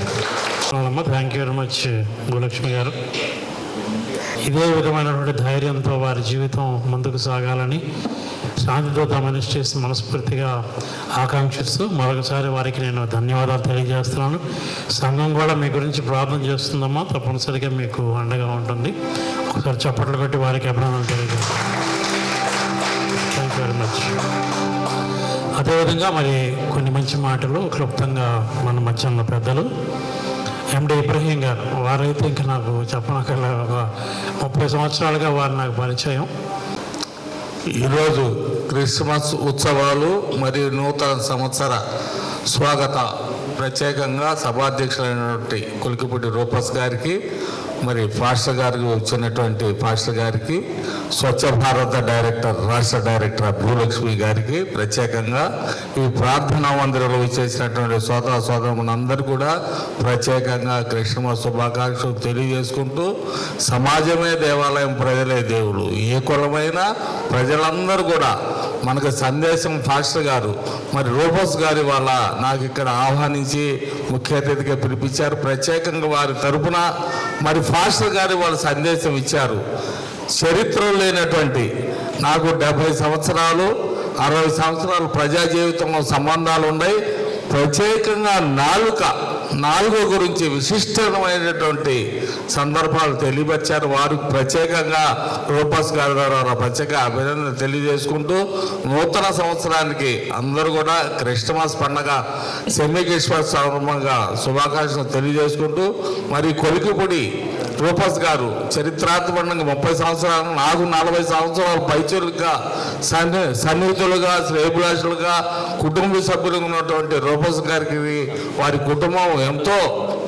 Thank you very much Bhulakshmi గారు. ఇదే విధమైనటువంటి ధైర్యంతో వారి జీవితం ముందుకు సాగాలని శాంతితో మనిషి చేసి మనస్ఫూర్తిగా ఆకాంక్షిస్తూ మరొకసారి వారికి నేను ధన్యవాదాలు తెలియజేస్తున్నాను. సంఘం కూడా మీ గురించి ప్రార్థన చేస్తుందమ్మా, తప్పనిసరిగా మీకు అండగా ఉంటుంది. ఒకసారి చప్పట్లు పెట్టి వారికి అభినందనలు తెలియజేస్తాను. Thank you very much. అదేవిధంగా మరి కొన్ని మంచి మాటలు క్లుప్తంగా మన మధ్య ఉన్న పెద్దలు ఎండి ఇబ్రహీం గారు, వారైతే ఇంకా నాకు చెప్పనక్కర్లే, ఒక 30 సంవత్సరాలుగా వారు నాకు పరిచయం. ఈరోజు క్రిస్మస్ ఉత్సవాలు మరియు నూతన సంవత్సర స్వాగత ప్రత్యేకంగా సభాధ్యక్షులైనటువంటి కొలికిపూడి రూపస్ గారికి, మరి పాస్టర్ గారికి వచ్చినటువంటి పాస్టర్ గారికి, స్వచ్ఛ భారత డైరెక్టర్ రాష్ట్ర డైరెక్టర్ భూలక్ష్మి గారికి ప్రత్యేకంగా, ఈ ప్రార్థనా మందిరంలో విచ్చేసినటువంటి సోదర సోదరులందరూ కూడా ప్రత్యేకంగా క్రిస్మస్ శుభాకాంక్షలు తెలియజేసుకుంటూ, సమాజమే దేవాలయం, ప్రజలే దేవుడు, ఏ కులమైనా ప్రజలందరూ కూడా మనకు సందేశం పాస్టర్ గారు మరి రూపస్ గారి వల్ల నాకు ఇక్కడ ఆహ్వానించి ముఖ్య అతిథిగా పిలిపించారు. ప్రత్యేకంగా వారి తరపున మరి పాస్టర్ గారి వాళ్ళ సందేశం ఇచ్చారు. చరిత్రలో లేనటువంటి నాకు 70 సంవత్సరాలు 60 సంవత్సరాలు ప్రజా జీవితంలో సంబంధాలు ఉన్నాయి. ప్రత్యేకంగా నాలుక గురించి విశిష్టమైనటువంటి సందర్భాలు తెలియపరిచారు. వారికి ప్రత్యేకంగా రూపస్ గారి ద్వారా ప్రత్యేక అభినందన తెలియజేసుకుంటూ, నూతన సంవత్సరానికి అందరూ కూడా క్రిస్మస్ పండగ సెమీ క్రిస్మస్ సందర్భంగా శుభాకాంక్షలు తెలియజేసుకుంటూ, మరి కొలికిపూడి రూపస్ గారు చరిత్రాత్మకంగా 30 సంవత్సరాలు, నాకు 40 సంవత్సరాలు పైచరులుగా సన్నిహితులుగా, శ్రేయభిలాషులుగా, కుటుంబ సభ్యులుగా ఉన్నటువంటి రూపస్ గారికి వారి కుటుంబం ఎంతో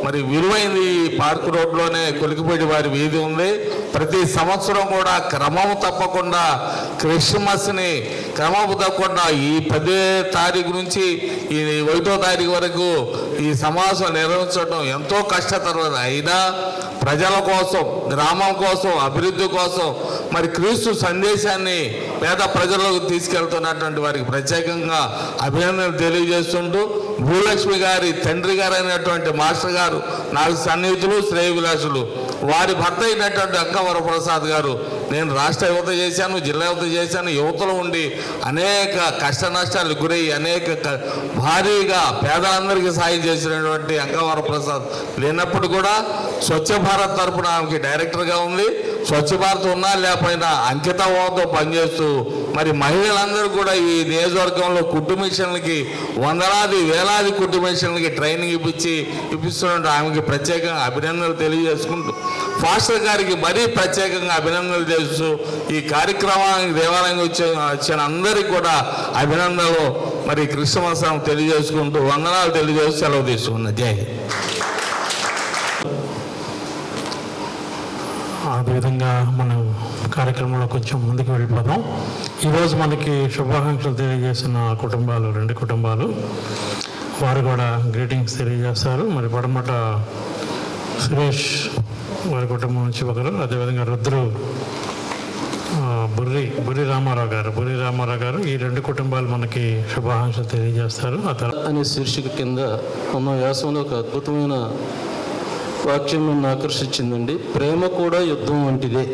మరి విలువైంది. ఈ పార్క్ రోడ్లోనే కొలికిపేటి వారి వీధి ఉంది. ప్రతి సంవత్సరం కూడా క్రమం తప్పకుండా క్రిస్మస్ని క్రమం తప్పకుండా ఈ 10వ తారీఖు నుంచి ఈ 1వ తారీఖు వరకు ఈ సమావేశం నిర్వహించడం ఎంతో కష్టతరం. అయినా ప్రజల కోసం, గ్రామం కోసం, అభివృద్ధి కోసం మరి క్రీస్తు సందేశాన్ని పేద ప్రజలకు తీసుకెళ్తున్నటువంటి వారికి ప్రత్యేకంగా అభినందనలు తెలియజేస్తుంటూ, భూలక్ష్మి గారి తండ్రి గారు అయినటువంటి మాస్టర్ గారు నాకు సన్నిహితులు, శ్రేయభిలాషులు. వారి భర్త అయినటువంటి అంకవరప్రసాద్ గారు, నేను రాష్ట్ర యువత చేశాను, జిల్లా యువత చేశాను. యువతలో ఉండి అనేక కష్ట నష్టాలు గురయ్యి భారీగా పేదలందరికీ సాయం చేసినటువంటి అంకవరప్రసాద్ లేనప్పుడు కూడా స్వచ్ఛ భారత్ తరపున ఆమెకి డైరెక్టర్గా ఉంది. స్వచ్ఛ భారత్ ఉన్నా లేకపోయినా అంకితభావంతో పనిచేస్తూ మరి మహిళలందరూ కూడా ఈ నియోజకవర్గంలో కుట్టు మిషన్లకి వందలాది వేలాది కుట్టు మిషన్లకి ట్రైనింగ్ ఇప్పిస్తున్నట్టు ఆమెకి ప్రత్యేకంగా అభినందనలు తెలియజేసుకుంటూ, ఫాస్టర్ గారికి మరీ ప్రత్యేకంగా అభినందనలు చేస్తూ ఈ కార్యక్రమానికి దేవాలయం వచ్చిన అందరికీ కూడా అభినందనలు మరి క్రిస్మస్ తెలియజేసుకుంటూ వందనాలు తెలియజేస్తూ సెలవు తీసుకున్న. జై హింద్. అదేవిధంగా మనం కార్యక్రమంలో కొంచెం ముందుకు వెళ్ళిపోదాం. ఈరోజు మనకి శుభాకాంక్షలు తెలియజేసిన కుటుంబాలు, 2 కుటుంబాలు, వారు కూడా గ్రీటింగ్స్ తెలియజేస్తారు. మరి పడమట సురేష్ వారి కుటుంబం నుంచి ఒకరు, అదేవిధంగా రుద్రు బుర్రి రామారావు గారు, ఈ 2 కుటుంబాలు మనకి శుభాకాంక్షలు తెలియజేస్తారు. అనే శీర్షిక కింద ఉన్న వ్యాసంలో ఒక అద్భుతమైన వాక్యం నన్ను ఆకర్షించిందండి. ప్రేమ కూడా యుద్ధం వంటిదే.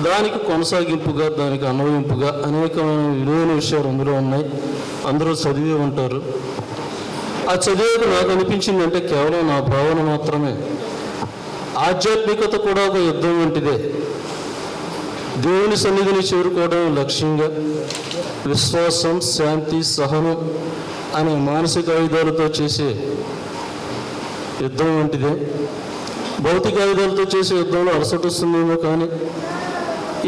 దానికి కొనసాగింపుగా, దానికి అన్వయింపుగా అనేకమైన విలువైన విషయాలు అందులో ఉన్నాయి. అందరూ చదివే ఉంటారు. ఆ చదివేది నాకు అనిపించిందంటే కేవలం నా భావన మాత్రమే. ఆధ్యాత్మికత కూడా ఒక యుద్ధం వంటిదే. దేవుని సన్నిధిని చేరుకోవడం లక్ష్యంగా విశ్వాసం, శాంతి, సహనం అనే మానసిక ఆయుధాలతో చేసే యుద్ధం వంటిదే. భౌతిక ఆయుధాలతో చేసే యుద్ధంలో అలసట వస్తుందేమో, కానీ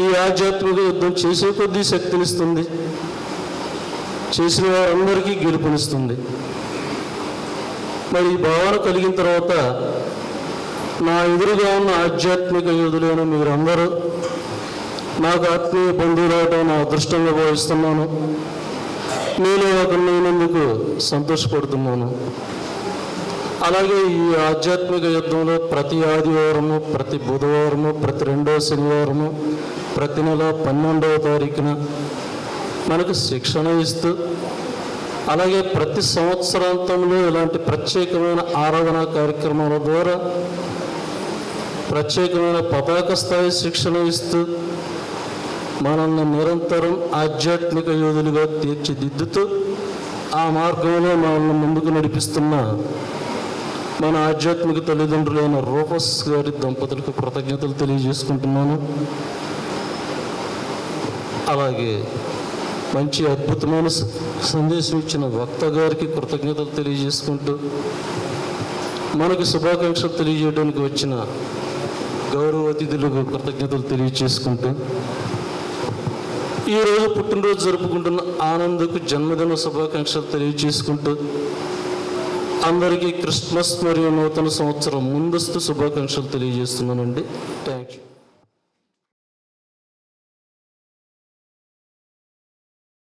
ఈ ఆధ్యాత్మిక యుద్ధం చేసే కొద్దీ శక్తినిస్తుంది, చేసిన వారందరికీ గెలుపునిస్తుంది. మరి ఈ భావన కలిగిన తర్వాత నా ఎదురుగా ఉన్న ఆధ్యాత్మిక యోధులైన మీరందరూ నాకు ఆత్మీయ బంధువులవటం నా అదృష్టంగా భావిస్తున్నాను. నేను ఒకరినైనందుకు సంతోషపడుతున్నాను. అలాగే ఈ ఆధ్యాత్మిక యుద్ధంలో ప్రతి ఆదివారము, ప్రతి బుధవారము, ప్రతి 2వ శనివారము, ప్రతి నెల 12వ తారీఖున మనకు శిక్షణ ఇస్తూ, అలాగే ప్రతి సంవత్సరాంతంలో ఇలాంటి ప్రత్యేకమైన ఆరాధన కార్యక్రమాల ద్వారా ప్రత్యేకమైన పతాక స్థాయి శిక్షణ ఇస్తూ మనల్ని నిరంతరం ఆధ్యాత్మిక యోధులుగా తీర్చిదిద్దుతూ ఆ మార్గంలో మనల్ని ముందుకు నడిపిస్తున్న మన ఆధ్యాత్మిక తల్లిదండ్రులైన రూపస్ గారి దంపతులకు కృతజ్ఞతలు తెలియజేసుకుంటున్నాను. అలాగే మంచి అద్భుతమైన సందేశం ఇచ్చిన వక్త గారికి కృతజ్ఞతలు తెలియజేసుకుంటూ, మనకి శుభాకాంక్షలు తెలియజేయడానికి వచ్చిన గౌరవ అతిథులకు కృతజ్ఞతలు తెలియజేసుకుంటూ, ఈరోజు పుట్టినరోజు జరుపుకుంటున్న ఆనందకు జన్మదిన శుభాకాంక్షలు తెలియజేసుకుంటూ, అందరికీ క్రిస్మస్ మరియు నూతన సంవత్సరం ముందస్తు శుభాకాంక్షలు తెలియజేస్తున్నానండి. Thank you.